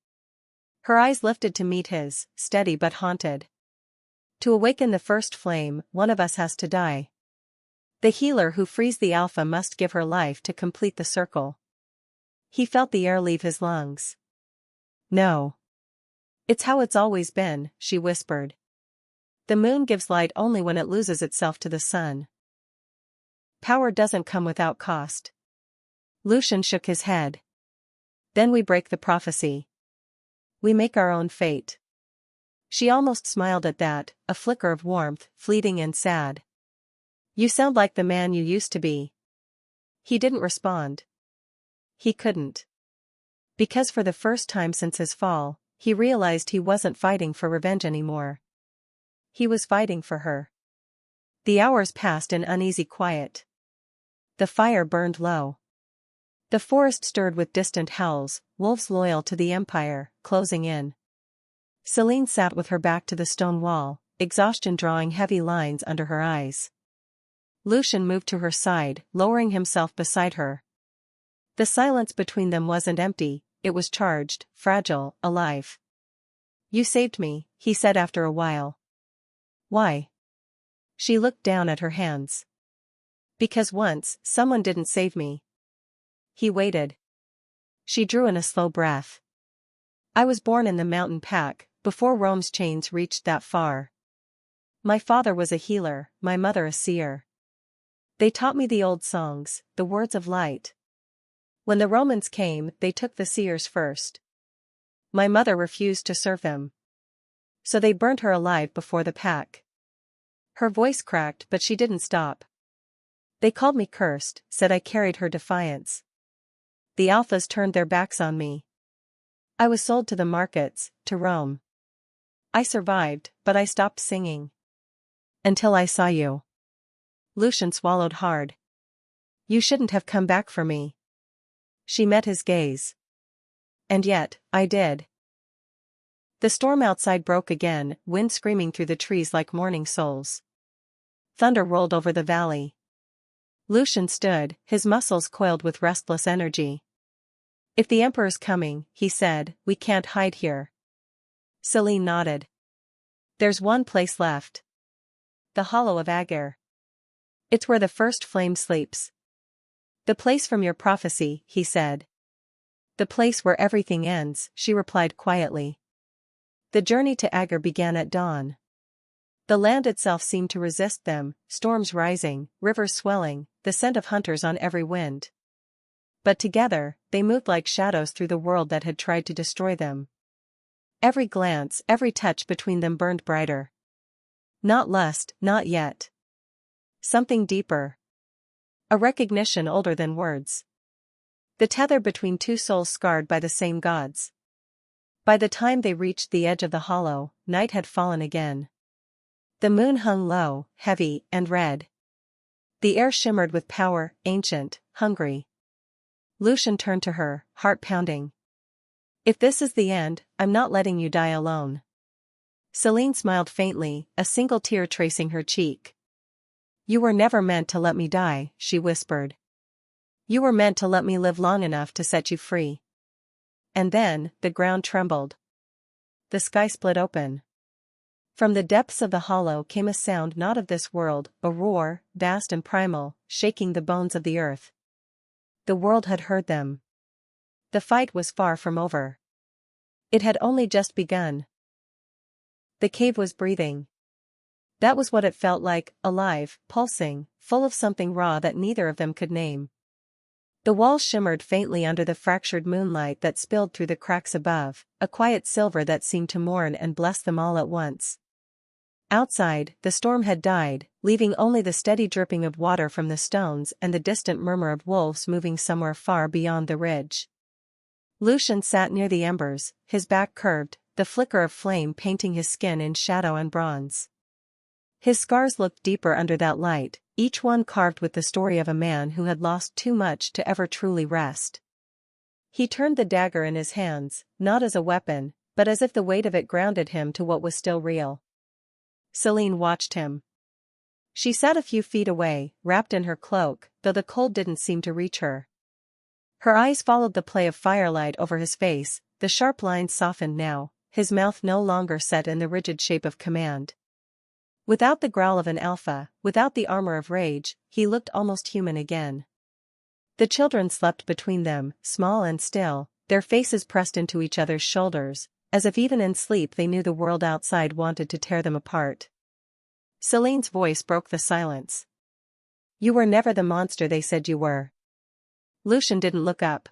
Her eyes lifted to meet his, steady but haunted. "To awaken the first flame, one of us has to die. The healer who frees the alpha must give her life to complete the circle." He felt the air leave his lungs. "No. It's how it's always been," she whispered. "The moon gives light only when it loses itself to the sun. Power doesn't come without cost." Lucian shook his head. "Then we break the prophecy. We make our own fate." She almost smiled at that, a flicker of warmth, fleeting and sad. "You sound like the man you used to be." He didn't respond. He couldn't. Because for the first time since his fall, he realized he wasn't fighting for revenge anymore. He was fighting for her. The hours passed in uneasy quiet. The fire burned low. The forest stirred with distant howls, wolves loyal to the empire, closing in. Celine sat with her back to the stone wall, exhaustion drawing heavy lines under her eyes. Lucian moved to her side, lowering himself beside her. The silence between them wasn't empty, it was charged, fragile, alive. "You saved me," he said after a while. "Why?" She looked down at her hands. "Because once, someone didn't save me." He waited. She drew in a slow breath. "I was born in the mountain pack, before Rome's chains reached that far. My father was a healer, my mother a seer. They taught me the old songs, the words of light. When the Romans came, they took the seers first. My mother refused to serve him. So they burnt her alive before the pack. Her voice cracked, but she didn't stop. They called me cursed, said I carried her defiance. The alphas turned their backs on me. I was sold to the markets, to Rome. I survived, but I stopped singing. Until I saw you. Lucian swallowed hard. You shouldn't have come back for me. She met his gaze. And yet, I did. The storm outside broke again, wind screaming through the trees like mourning souls. Thunder rolled over the valley. Lucian stood, his muscles coiled with restless energy. If the Emperor's coming, he said, we can't hide here. Celine nodded. There's one place left. The Hollow of Agar. It's where the first flame sleeps. The place from your prophecy, he said. The place where everything ends, she replied quietly. The journey to Agar began at dawn. The land itself seemed to resist them, storms rising, rivers swelling, the scent of hunters on every wind. But together, they moved like shadows through the world that had tried to destroy them. Every glance, every touch between them burned brighter. Not lust, not yet. Something deeper. A recognition older than words. The tether between two souls scarred by the same gods. By the time they reached the edge of the hollow, night had fallen again. The moon hung low, heavy, and red. The air shimmered with power, ancient, hungry. Lucian turned to her, heart pounding. If this is the end, I'm not letting you die alone. Celine smiled faintly, a single tear tracing her cheek. You were never meant to let me die, she whispered. You were meant to let me live long enough to set you free. And then, the ground trembled. The sky split open. From the depths of the hollow came a sound not of this world, a roar, vast and primal, shaking the bones of the earth. The world had heard them. The fight was far from over. It had only just begun. The cave was breathing. That was what it felt like, alive, pulsing, full of something raw that neither of them could name. The walls shimmered faintly under the fractured moonlight that spilled through the cracks above, a quiet silver that seemed to mourn and bless them all at once. Outside, the storm had died, leaving only the steady dripping of water from the stones and the distant murmur of wolves moving somewhere far beyond the ridge. Lucian sat near the embers, his back curved, the flicker of flame painting his skin in shadow and bronze. His scars looked deeper under that light, each one carved with the story of a man who had lost too much to ever truly rest. He turned the dagger in his hands, not as a weapon, but as if the weight of it grounded him to what was still real. Celine watched him. She sat a few feet away, wrapped in her cloak, though the cold didn't seem to reach her. Her eyes followed the play of firelight over his face, the sharp lines softened now, his mouth no longer set in the rigid shape of command. Without the growl of an alpha, without the armor of rage, he looked almost human again. The children slept between them, small and still, their faces pressed into each other's shoulders, as if even in sleep they knew the world outside wanted to tear them apart. Celine's voice broke the silence. You were never the monster they said you were. Lucian didn't look up.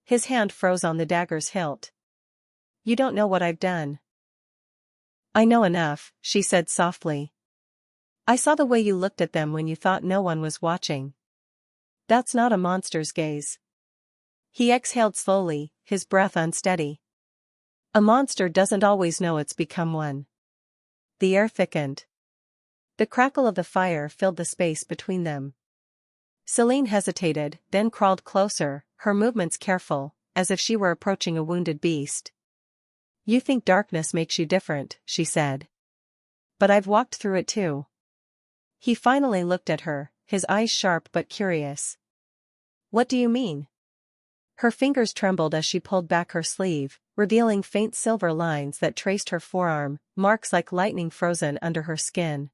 His hand froze on the dagger's hilt. You don't know what I've done. I know enough, she said softly. I saw the way you looked at them when you thought no one was watching. That's not a monster's gaze. He exhaled slowly, his breath unsteady. A monster doesn't always know it's become one. The air thickened. The crackle of the fire filled the space between them. Celine hesitated, then crawled closer, her movements careful, as if she were approaching a wounded beast. You think darkness makes you different, she said. But I've walked through it too. He finally looked at her, his eyes sharp but curious. What do you mean? Her fingers trembled as she pulled back her sleeve, revealing faint silver lines that traced her forearm, marks like lightning frozen under her skin.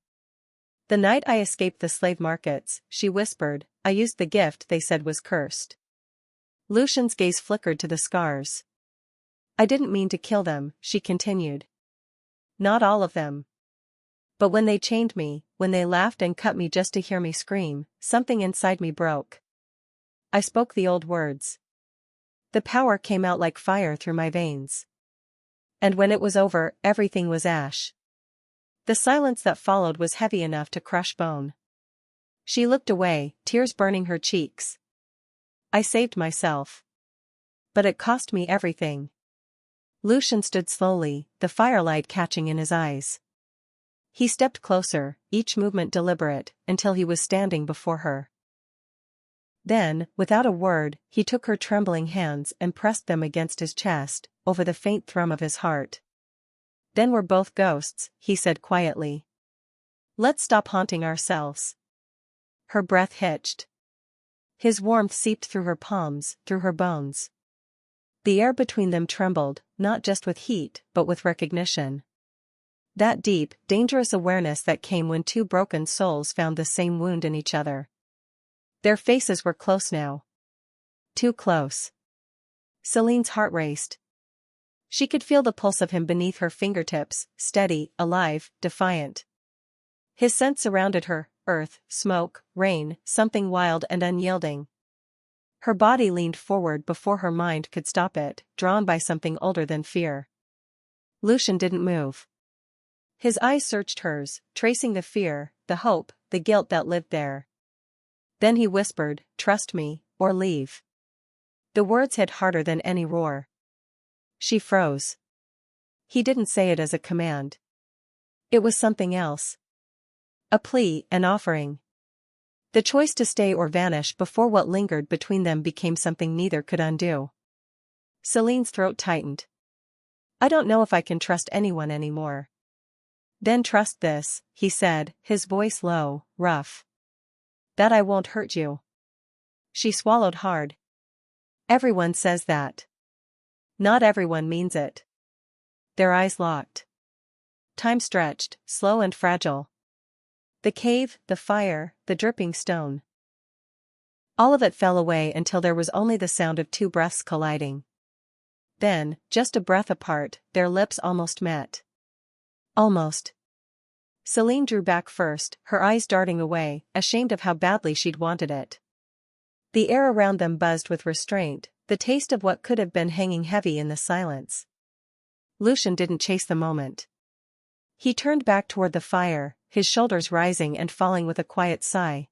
The night I escaped the slave markets, she whispered, I used the gift they said was cursed. Lucian's gaze flickered to the scars. I didn't mean to kill them, she continued. Not all of them. But when they chained me, when they laughed and cut me just to hear me scream, something inside me broke. I spoke the old words. The power came out like fire through my veins. And when it was over, everything was ash. The silence that followed was heavy enough to crush bone. She looked away, tears burning her cheeks. I saved myself. But it cost me everything. Lucian stood slowly, the firelight catching in his eyes. He stepped closer, each movement deliberate, until he was standing before her. Then, without a word, he took her trembling hands and pressed them against his chest, over the faint thrum of his heart. "Then we're both ghosts," he said quietly. "Let's stop haunting ourselves." Her breath hitched. His warmth seeped through her palms, through her bones. The air between them trembled, not just with heat, but with recognition. That deep, dangerous awareness that came when two broken souls found the same wound in each other. Their faces were close now. Too close. Celine's heart raced. She could feel the pulse of him beneath her fingertips, steady, alive, defiant. His scent surrounded her, earth, smoke, rain, something wild and unyielding. Her body leaned forward before her mind could stop it, drawn by something older than fear. Lucian didn't move. His eyes searched hers, tracing the fear, the hope, the guilt that lived there. Then he whispered, "Trust me, or leave." The words hit harder than any roar. She froze. He didn't say it as a command. It was something else. A plea, an offering. The choice to stay or vanish before what lingered between them became something neither could undo. Celine's throat tightened. "I don't know if I can trust anyone anymore." "Then trust this," he said, his voice low, rough. "That I won't hurt you." She swallowed hard. "Everyone says that. Not everyone means it." Their eyes locked. Time stretched, slow and fragile. The cave, the fire, the dripping stone. All of it fell away until there was only the sound of two breaths colliding. Then, just a breath apart, their lips almost met. Almost. Celine drew back first, her eyes darting away, ashamed of how badly she'd wanted it. The air around them buzzed with restraint, the taste of what could have been hanging heavy in the silence. Lucian didn't chase the moment. He turned back toward the fire, his shoulders rising and falling with a quiet sigh.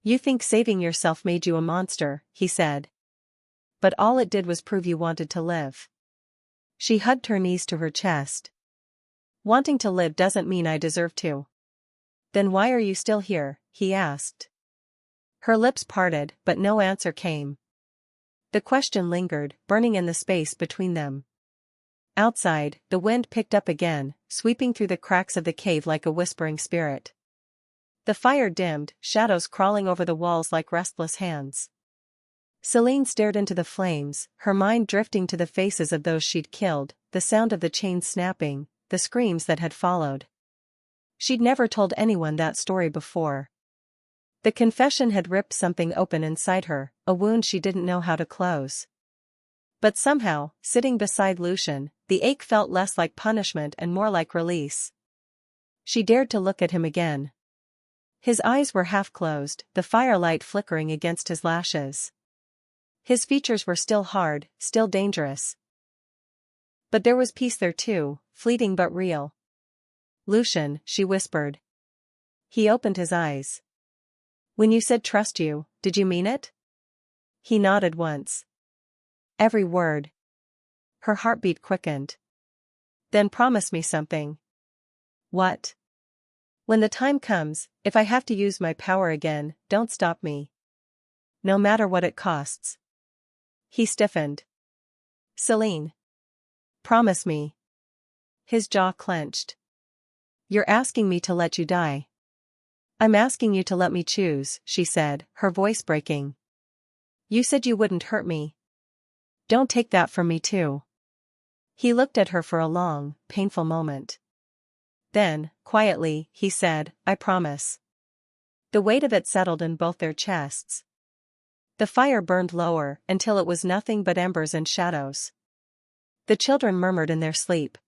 "You think saving yourself made you a monster," he said. "But all it did was prove you wanted to live." She hugged her knees to her chest. "Wanting to live doesn't mean I deserve to." "Then why are you still here?" he asked. Her lips parted, but no answer came. The question lingered, burning in the space between them. Outside, the wind picked up again, sweeping through the cracks of the cave like a whispering spirit. The fire dimmed, shadows crawling over the walls like restless hands. Celine stared into the flames, her mind drifting to the faces of those she'd killed, the sound of the chains snapping, the screams that had followed. She'd never told anyone that story before. The confession had ripped something open inside her, a wound she didn't know how to close. But somehow, sitting beside Lucian, the ache felt less like punishment and more like release. She dared to look at him again. His eyes were half closed, the firelight flickering against his lashes. His features were still hard, still dangerous. But there was peace there too, fleeting but real. "Lucian," she whispered. He opened his eyes. "When you said trust you, did you mean it?" He nodded once. Every word. Her heartbeat quickened. "Then promise me something." "What?" "When the time comes, if I have to use my power again, don't stop me. No matter what it costs." He stiffened. "Celine. Promise me." His jaw clenched. "You're asking me to let you die." "I'm asking you to let me choose," she said, her voice breaking. "You said you wouldn't hurt me. Don't take that from me too." He looked at her for a long, painful moment. Then, quietly, he said, "I promise." The weight of it settled in both their chests. The fire burned lower, until it was nothing but embers and shadows. The children murmured in their sleep.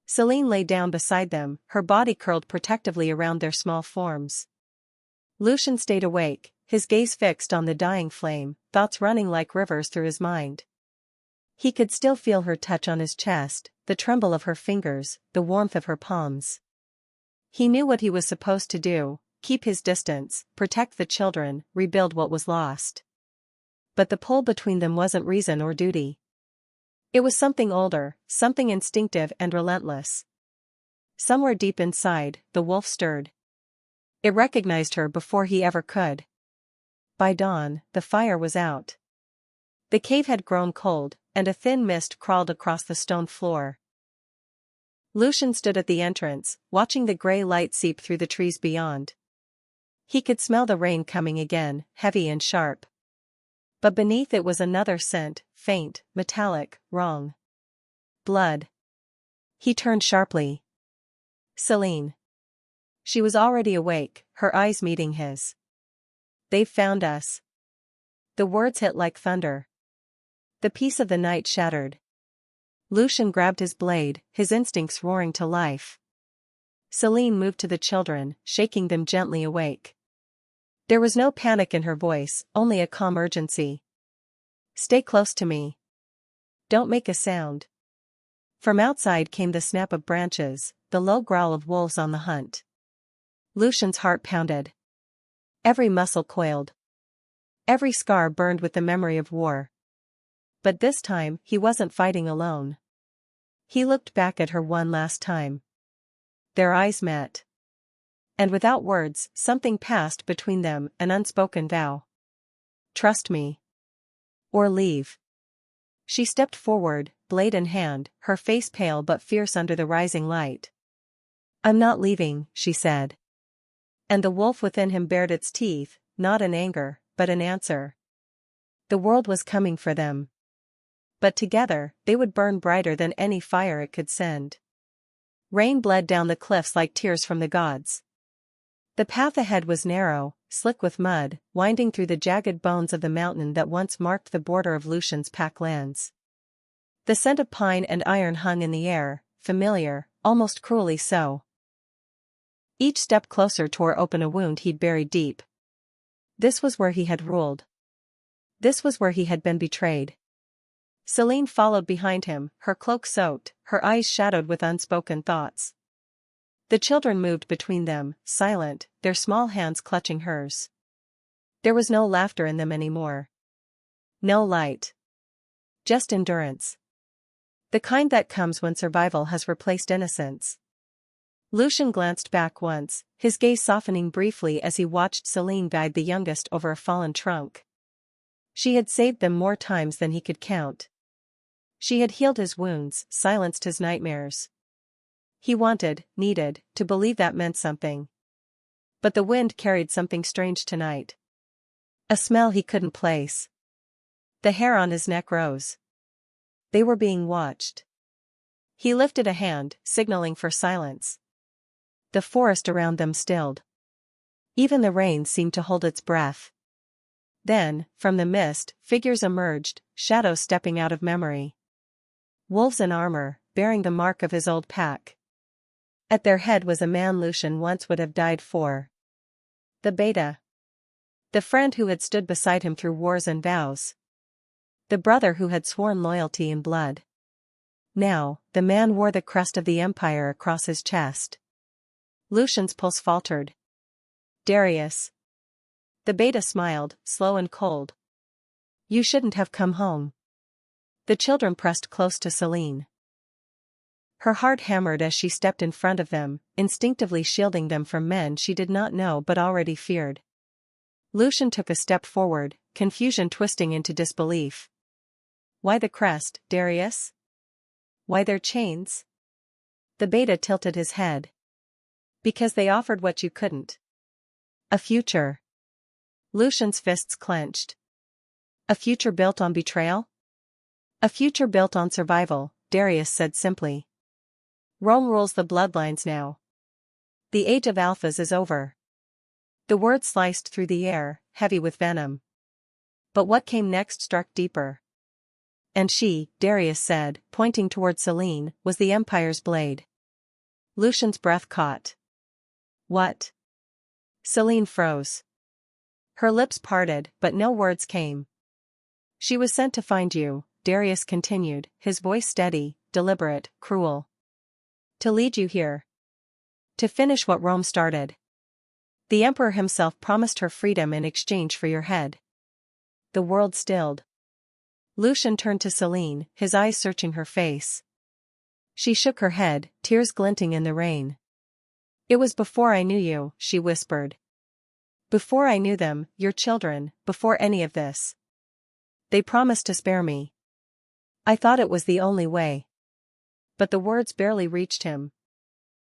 Celine lay down beside them, her body curled protectively around their small forms. Lucian stayed awake, his gaze fixed on the dying flame, thoughts running like rivers through his mind. He could still feel her touch on his chest, the tremble of her fingers, the warmth of her palms. He knew what he was supposed to do: keep his distance, protect the children, rebuild what was lost. But the pull between them wasn't reason or duty. It was something older, something instinctive and relentless. Somewhere deep inside, the wolf stirred. It recognized her before he ever could. By dawn, the fire was out. The cave had grown cold, and a thin mist crawled across the stone floor. Lucian stood at the entrance, watching the gray light seep through the trees beyond. He could smell the rain coming again, heavy and sharp. But beneath it was another scent, faint, metallic, wrong. Blood. He turned sharply. Celine. She was already awake, her eyes meeting his. "They've found us." The words hit like thunder. The peace of the night shattered. Lucian grabbed his blade, his instincts roaring to life. Celine moved to the children, shaking them gently awake. There was no panic in her voice, only a calm urgency. "Stay close to me. Don't make a sound." From outside came the snap of branches, the low growl of wolves on the hunt. Lucian's heart pounded. Every muscle coiled. Every scar burned with the memory of war. But this time, he wasn't fighting alone. He looked back at her one last time. Their eyes met. And without words, something passed between them, an unspoken vow. "Trust me. Or leave." She stepped forward, blade in hand, her face pale but fierce under the rising light. "I'm not leaving," she said. And the wolf within him bared its teeth, not in anger, but in answer. The world was coming for them. But together, they would burn brighter than any fire it could send. Rain bled down the cliffs like tears from the gods. The path ahead was narrow, slick with mud, winding through the jagged bones of the mountain that once marked the border of Lucian's pack lands. The scent of pine and iron hung in the air, familiar, almost cruelly so. Each step closer tore open a wound he'd buried deep. This was where he had ruled. This was where he had been betrayed. Celine followed behind him, her cloak soaked, her eyes shadowed with unspoken thoughts. The children moved between them, silent, their small hands clutching hers. There was no laughter in them anymore. No light. Just endurance. The kind that comes when survival has replaced innocence. Lucian glanced back once, his gaze softening briefly as he watched Celine guide the youngest over a fallen trunk. She had saved them more times than he could count. She had healed his wounds, silenced his nightmares. He wanted, needed, to believe that meant something. But the wind carried something strange tonight. A smell he couldn't place. The hair on his neck rose. They were being watched. He lifted a hand, signaling for silence. The forest around them stilled. Even the rain seemed to hold its breath. Then, from the mist, figures emerged, shadows stepping out of memory. Wolves in armor, bearing the mark of his old pack. At their head was a man Lucian once would have died for. The beta. The friend who had stood beside him through wars and vows. The brother who had sworn loyalty in blood. Now, the man wore the crest of the Empire across his chest. Lucian's pulse faltered. "Darius." The beta smiled, slow and cold. "You shouldn't have come home." The children pressed close to Celine. Her heart hammered as she stepped in front of them, instinctively shielding them from men she did not know but already feared. Lucian took a step forward, confusion twisting into disbelief. "Why the crest, Darius? Why their chains?" The beta tilted his head. "Because they offered what you couldn't. A future." Lucian's fists clenched. "A future built on betrayal?" "A future built on survival," Darius said simply. "Rome rules the bloodlines now. The age of alphas is over." The word sliced through the air, heavy with venom. But what came next struck deeper. "And she," Darius said, pointing toward Celine, "was the Empire's blade. Lucian's breath caught. What? Celine froze. Her lips parted, but no words came. She was sent to find you, Darius continued, his voice steady, deliberate, cruel. To lead you here. To finish what Rome started. The emperor himself promised her freedom in exchange for your head. The world stilled. Lucian turned to Celine, his eyes searching her face. She shook her head, tears glinting in the rain. It was before I knew you, she whispered. Before I knew them, your children, before any of this. They promised to spare me. I thought it was the only way. But the words barely reached him.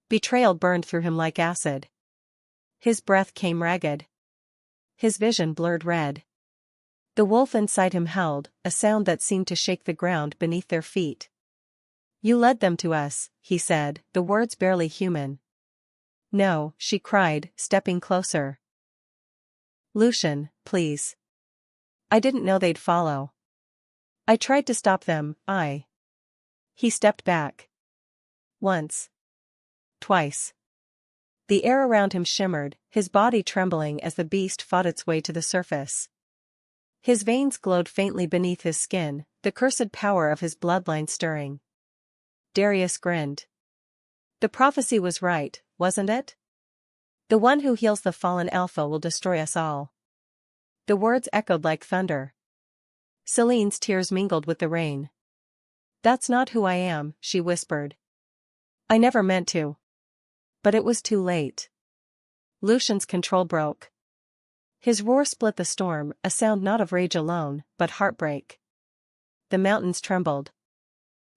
Betrayal burned through him like acid. His breath came ragged. His vision blurred red. The wolf inside him howled, a sound that seemed to shake the ground beneath their feet. You led them to us, he said, the words barely human. No, she cried, stepping closer. Lucian, please. I didn't know they'd follow. I tried to stop them, He stepped back. Once. Twice. The air around him shimmered, his body trembling as the beast fought its way to the surface. His veins glowed faintly beneath his skin, the cursed power of his bloodline stirring. Darius grinned. The prophecy was right, wasn't it? The one who heals the fallen alpha will destroy us all. The words echoed like thunder. Celine's tears mingled with the rain. That's not who I am, she whispered. I never meant to. But it was too late. Lucian's control broke. His roar split the storm, a sound not of rage alone, but heartbreak. The mountains trembled.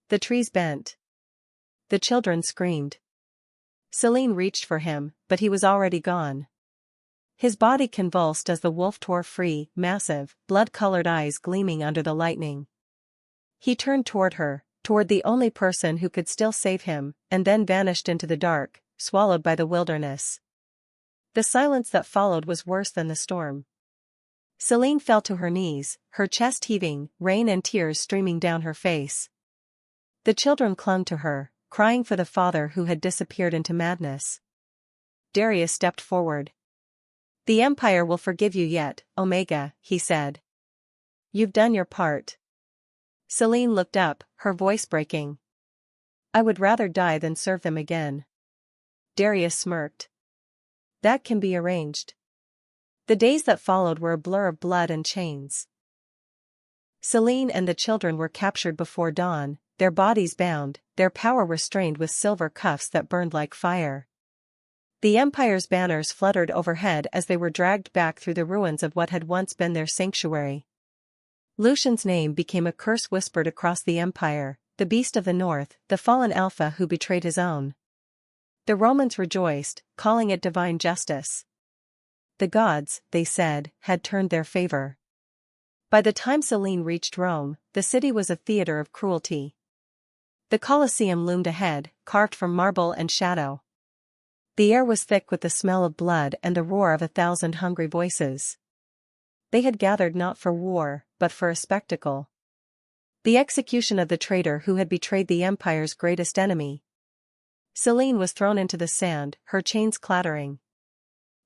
The trees bent. The children screamed. Celine reached for him, but he was already gone. His body convulsed as the wolf tore free, massive, blood-colored eyes gleaming under the lightning. He turned toward her, toward the only person who could still save him, and then vanished into the dark, swallowed by the wilderness. The silence that followed was worse than the storm. Celine fell to her knees, her chest heaving, rain and tears streaming down her face. The children clung to her, crying for the father who had disappeared into madness. Darius stepped forward. The Empire will forgive you yet, Omega, he said. You've done your part. Celine looked up, her voice breaking. I would rather die than serve them again. Darius smirked. That can be arranged. The days that followed were a blur of blood and chains. Celine and the children were captured before dawn, their bodies bound, their power restrained with silver cuffs that burned like fire. The Empire's banners fluttered overhead as they were dragged back through the ruins of what had once been their sanctuary. Lucian's name became a curse whispered across the Empire, the beast of the north, the fallen alpha who betrayed his own. The Romans rejoiced, calling it divine justice. The gods, they said, had turned their favor. By the time Celine reached Rome, the city was a theater of cruelty. The Colosseum loomed ahead, carved from marble and shadow. The air was thick with the smell of blood and the roar of 1,000 hungry voices. They had gathered not for war, but for a spectacle. The execution of the traitor who had betrayed the Empire's greatest enemy. Celine was thrown into the sand, her chains clattering.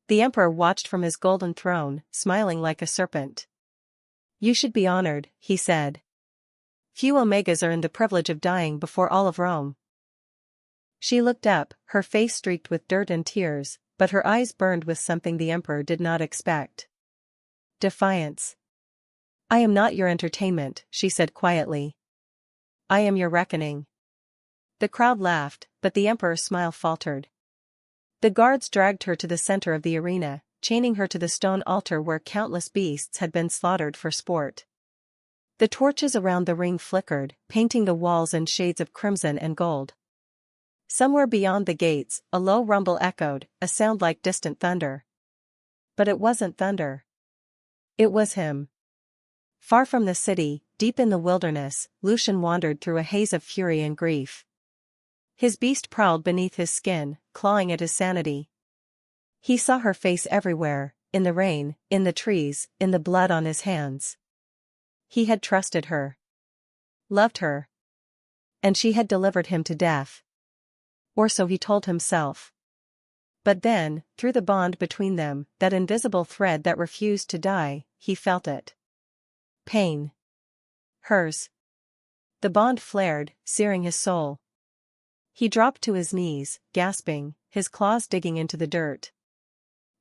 The emperor watched from his golden throne, smiling like a serpent. You should be honored, he said. Few Omegas earn the privilege of dying before all of Rome. She looked up, her face streaked with dirt and tears, but her eyes burned with something the emperor did not expect. Defiance. I am not your entertainment, she said quietly. I am your reckoning. The crowd laughed, but the emperor's smile faltered. The guards dragged her to the center of the arena, chaining her to the stone altar where countless beasts had been slaughtered for sport. The torches around the ring flickered, painting the walls in shades of crimson and gold. Somewhere beyond the gates, a low rumble echoed, a sound like distant thunder. But it wasn't thunder. It was him. Far from the city, deep in the wilderness, Lucian wandered through a haze of fury and grief. His beast prowled beneath his skin, clawing at his sanity. He saw her face everywhere, in the rain, in the trees, in the blood on his hands. He had trusted her. Loved her. And she had delivered him to death. Or so he told himself. But then, through the bond between them, that invisible thread that refused to die, he felt it. Pain. Hers. The bond flared, searing his soul. He dropped to his knees, gasping, his claws digging into the dirt.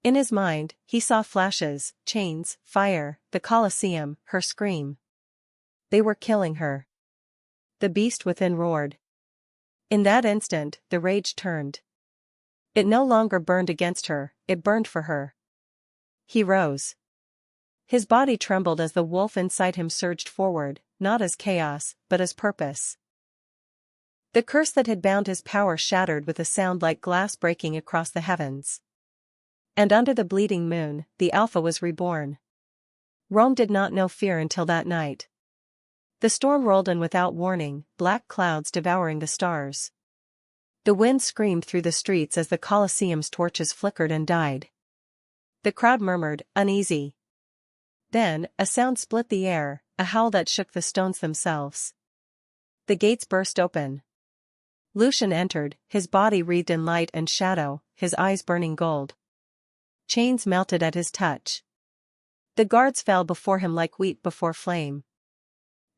In his mind, he saw flashes, chains, fire, the Colosseum, her scream. They were killing her. The beast within roared. In that instant, the rage turned. It no longer burned against her, it burned for her. He rose. His body trembled as the wolf inside him surged forward, not as chaos, but as purpose. The curse that had bound his power shattered with a sound like glass breaking across the heavens. And under the bleeding moon, the Alpha was reborn. Rome did not know fear until that night. The storm rolled in without warning, black clouds devouring the stars. The wind screamed through the streets as the Colosseum's torches flickered and died. The crowd murmured, uneasy. Then, a sound split the air, a howl that shook the stones themselves. The gates burst open. Lucian entered, his body wreathed in light and shadow, his eyes burning gold. Chains melted at his touch. The guards fell before him like wheat before flame.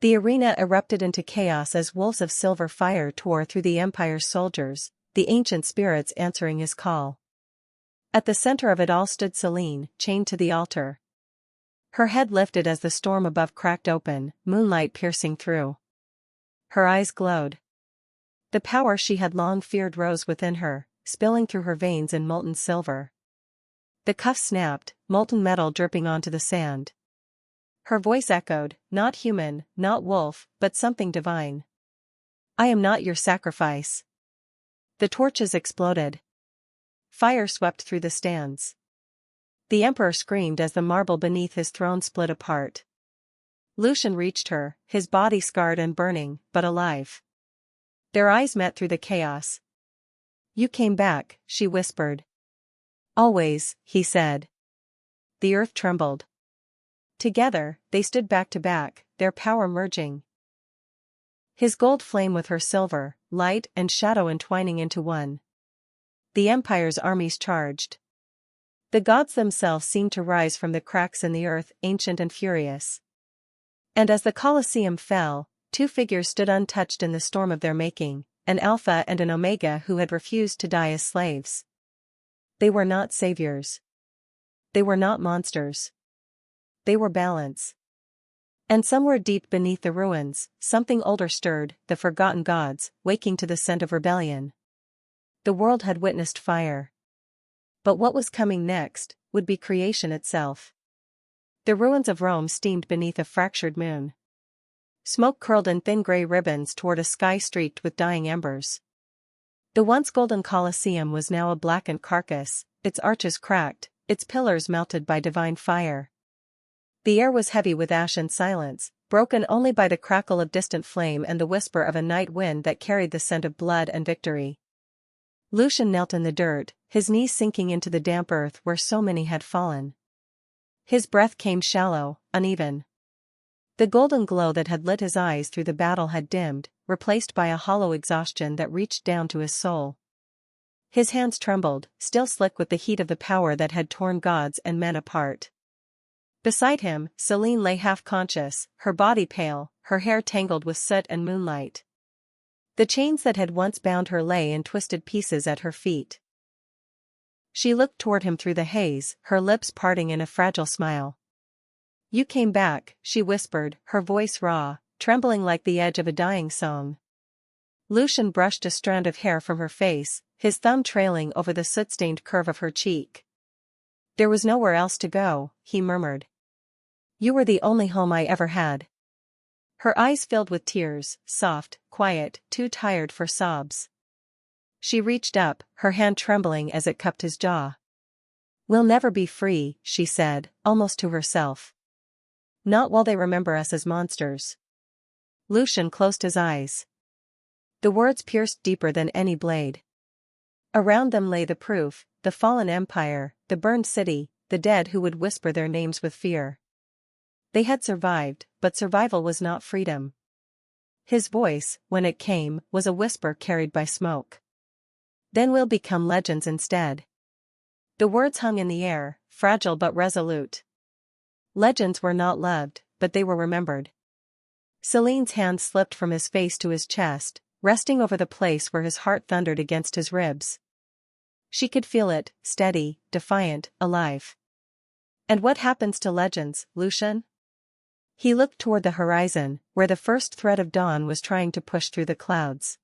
The arena erupted into chaos as wolves of silver fire tore through the Empire's soldiers, the ancient spirits answering his call. At the center of it all stood Selene, chained to the altar. Her head lifted as the storm above cracked open, moonlight piercing through. Her eyes glowed. The power she had long feared rose within her, spilling through her veins in molten silver. The cuff snapped, molten metal dripping onto the sand. Her voice echoed, not human, not wolf, but something divine. I am not your sacrifice. The torches exploded. Fire swept through the stands. The emperor screamed as the marble beneath his throne split apart. Lucian reached her, his body scarred and burning, but alive. Their eyes met through the chaos. You came back, she whispered. Always, he said. The earth trembled. Together, they stood back to back, their power merging. His gold flame with her silver, light and shadow entwining into one. The Empire's armies charged. The gods themselves seemed to rise from the cracks in the earth, ancient and furious. And as the Colosseum fell, two figures stood untouched in the storm of their making, an Alpha and an Omega who had refused to die as slaves. They were not saviors. They were not monsters. They were balance. And somewhere deep beneath the ruins, something older stirred, the forgotten gods, waking to the scent of rebellion. The world had witnessed fire. But what was coming next, would be creation itself. The ruins of Rome steamed beneath a fractured moon. Smoke curled in thin gray ribbons toward a sky streaked with dying embers. The once golden Colosseum was now a blackened carcass, its arches cracked, its pillars melted by divine fire. The air was heavy with ash and silence, broken only by the crackle of distant flame and the whisper of a night wind that carried the scent of blood and victory. Lucian knelt in the dirt, his knees sinking into the damp earth where so many had fallen. His breath came shallow, uneven. The golden glow that had lit his eyes through the battle had dimmed, replaced by a hollow exhaustion that reached down to his soul. His hands trembled, still slick with the heat of the power that had torn gods and men apart. Beside him, Selene lay half-conscious, her body pale, her hair tangled with soot and moonlight. The chains that had once bound her lay in twisted pieces at her feet. She looked toward him through the haze, her lips parting in a fragile smile. You came back, she whispered, her voice raw, trembling like the edge of a dying song. Lucian brushed a strand of hair from her face, his thumb trailing over the soot-stained curve of her cheek. There was nowhere else to go, he murmured. You were the only home I ever had. Her eyes filled with tears, soft, quiet, too tired for sobs. She reached up, her hand trembling as it cupped his jaw. We'll never be free, she said, almost to herself. Not while they remember us as monsters. Lucian closed his eyes. The words pierced deeper than any blade. Around them lay the proof, the fallen empire, the burned city, the dead who would whisper their names with fear. They had survived, but survival was not freedom. His voice, when it came, was a whisper carried by smoke. Then we'll become legends instead. The words hung in the air, fragile but resolute. Legends were not loved, but they were remembered. Celine's hand slipped from his face to his chest, resting over the place where his heart thundered against his ribs. She could feel it, steady, defiant, alive. And what happens to legends, Lucian? He looked toward the horizon, where the first thread of dawn was trying to push through the clouds.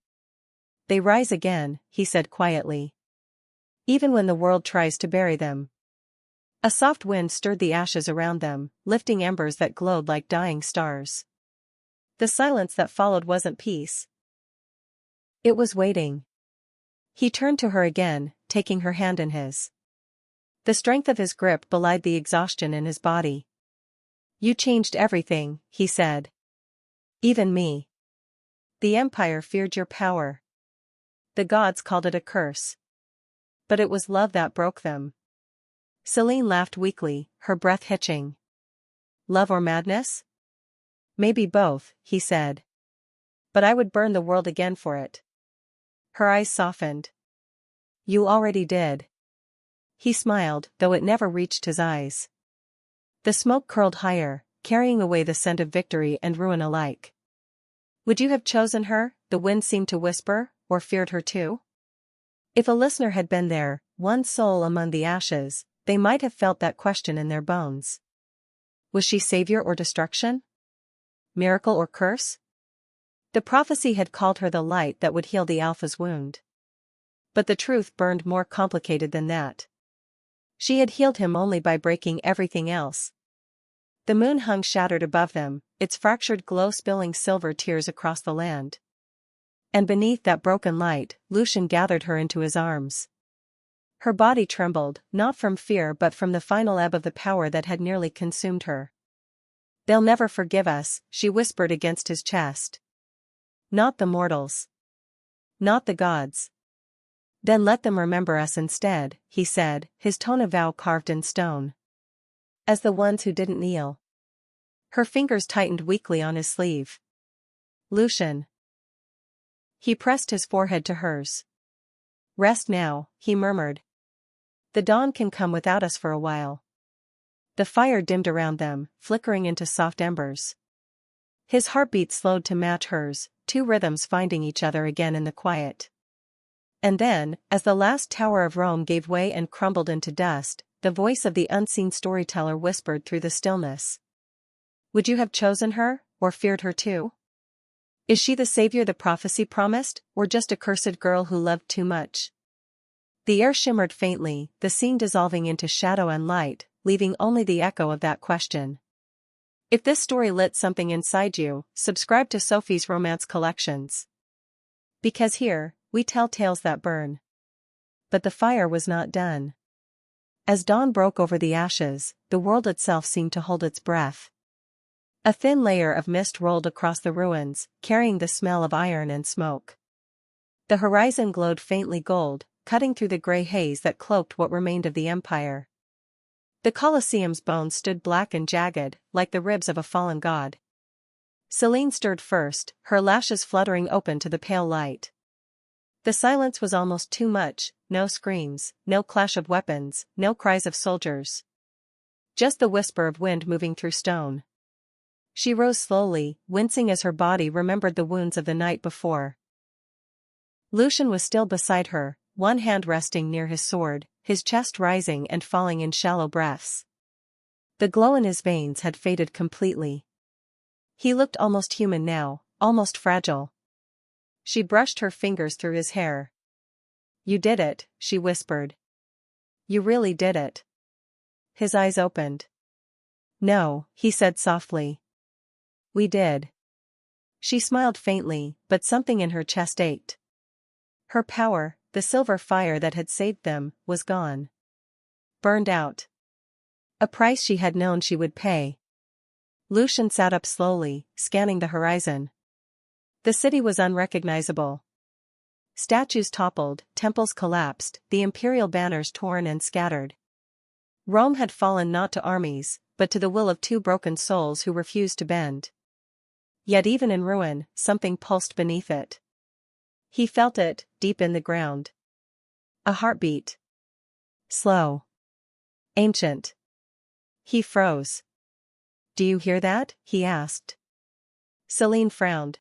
They rise again, he said quietly. Even when the world tries to bury them. A soft wind stirred the ashes around them, lifting embers that glowed like dying stars. The silence that followed wasn't peace. It was waiting. He turned to her again, taking her hand in his. The strength of his grip belied the exhaustion in his body. You changed everything, he said. Even me. The Empire feared your power. The gods called it a curse. But it was love that broke them. Celine laughed weakly, her breath hitching. Love or madness? Maybe both, he said. But I would burn the world again for it. Her eyes softened. You already did. He smiled, though it never reached his eyes. The smoke curled higher, carrying away the scent of victory and ruin alike. Would you have chosen her, the wind seemed to whisper, or feared her too? If a listener had been there, one soul among the ashes, they might have felt that question in their bones. Was she savior or destruction? Miracle or curse? The prophecy had called her the light that would heal the Alpha's wound. But the truth burned more complicated than that. She had healed him only by breaking everything else. The moon hung shattered above them, its fractured glow spilling silver tears across the land. And beneath that broken light, Lucian gathered her into his arms. Her body trembled, not from fear but from the final ebb of the power that had nearly consumed her. They'll never forgive us, she whispered against his chest. Not the mortals. Not the gods. Then let them remember us instead, he said, his tone a vow carved in stone. As the ones who didn't kneel. Her fingers tightened weakly on his sleeve. Lucian. He pressed his forehead to hers. Rest now, he murmured. The dawn can come without us for a while. The fire dimmed around them, flickering into soft embers. His heartbeat slowed to match hers, two rhythms finding each other again in the quiet. And then, as the last tower of Rome gave way and crumbled into dust, the voice of the unseen storyteller whispered through the stillness. Would you have chosen her, or feared her too? Is she the savior the prophecy promised, or just a cursed girl who loved too much? The air shimmered faintly, the scene dissolving into shadow and light, leaving only the echo of that question. If this story lit something inside you, subscribe to Sophie's Romance Collections. Because here, we tell tales that burn. But the fire was not done. As dawn broke over the ashes, the world itself seemed to hold its breath. A thin layer of mist rolled across the ruins, carrying the smell of iron and smoke. The horizon glowed faintly gold, cutting through the gray haze that cloaked what remained of the empire. The Colosseum's bones stood black and jagged, like the ribs of a fallen god. Celine stirred first, her lashes fluttering open to the pale light. The silence was almost too much, no screams, no clash of weapons, no cries of soldiers. Just the whisper of wind moving through stone. She rose slowly, wincing as her body remembered the wounds of the night before. Lucian was still beside her, one hand resting near his sword, his chest rising and falling in shallow breaths. The glow in his veins had faded completely. He looked almost human now, almost fragile. She brushed her fingers through his hair. You did it, she whispered. You really did it. His eyes opened. No, he said softly. We did. She smiled faintly, but something in her chest ached. Her power, the silver fire that had saved them, was gone. Burned out. A price she had known she would pay. Lucian sat up slowly, scanning the horizon. The city was unrecognizable. Statues toppled, temples collapsed, the imperial banners torn and scattered. Rome had fallen not to armies, but to the will of two broken souls who refused to bend. Yet even in ruin, something pulsed beneath it. He felt it, deep in the ground. A heartbeat. Slow. Ancient. He froze. "Do you hear that?" he asked. Celine frowned.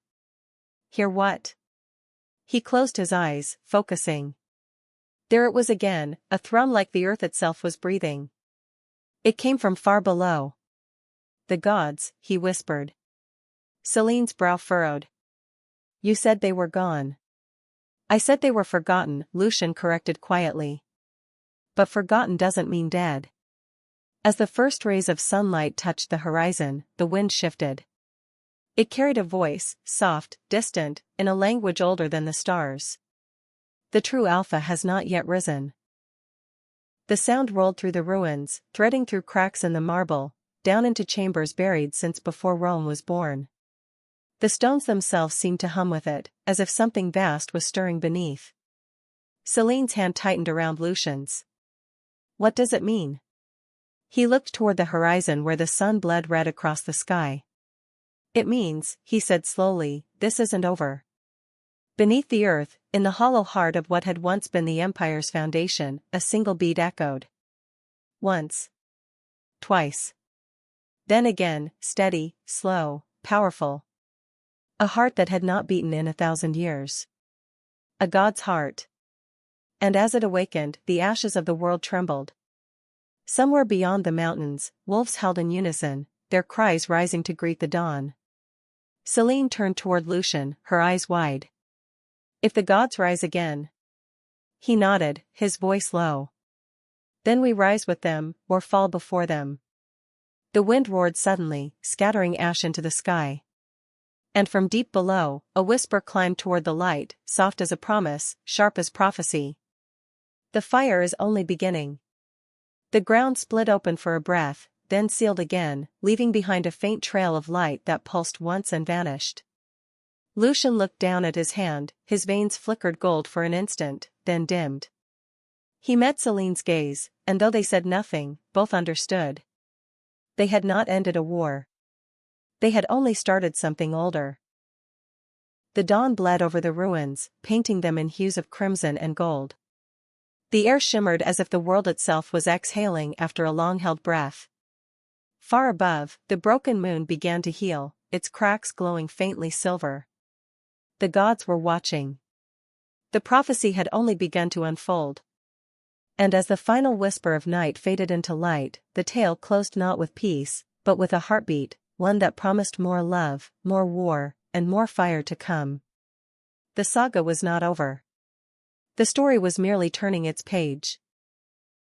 "Hear what?" He closed his eyes, focusing. There it was again, a thrum like the earth itself was breathing. It came from far below. "The gods," he whispered. Celine's brow furrowed. "You said they were gone." "I said they were forgotten," Lucian corrected quietly. "But forgotten doesn't mean dead." As the first rays of sunlight touched the horizon, the wind shifted. It carried a voice, soft, distant, in a language older than the stars. "The true Alpha has not yet risen." The sound rolled through the ruins, threading through cracks in the marble, down into chambers buried since before Rome was born. The stones themselves seemed to hum with it, as if something vast was stirring beneath. Celine's hand tightened around Lucian's. "What does it mean?" He looked toward the horizon where the sun bled red across the sky. "It means," he said slowly, "this isn't over." Beneath the earth, in the hollow heart of what had once been the Empire's foundation, a single beat echoed. Once. Twice. Then again, steady, slow, powerful. A heart that had not beaten in 1,000 years. A god's heart. And as it awakened, the ashes of the world trembled. Somewhere beyond the mountains, wolves howled in unison, their cries rising to greet the dawn. Celine turned toward Lucian, her eyes wide. "If the gods rise again." He nodded, his voice low. "Then we rise with them, or fall before them." The wind roared suddenly, scattering ash into the sky. And from deep below, a whisper climbed toward the light, soft as a promise, sharp as prophecy. "The fire is only beginning." The ground split open for a breath, then sealed again, leaving behind a faint trail of light that pulsed once and vanished. Lucian looked down at his hand, his veins flickered gold for an instant, then dimmed. He met Celine's gaze, and though they said nothing, both understood. They had not ended a war. They had only started something older. The dawn bled over the ruins, painting them in hues of crimson and gold. The air shimmered as if the world itself was exhaling after a long-held breath. Far above, the broken moon began to heal, its cracks glowing faintly silver. The gods were watching. The prophecy had only begun to unfold. And as the final whisper of night faded into light, the tale closed not with peace, but with a heartbeat, one that promised more love, more war, and more fire to come. The saga was not over. The story was merely turning its page.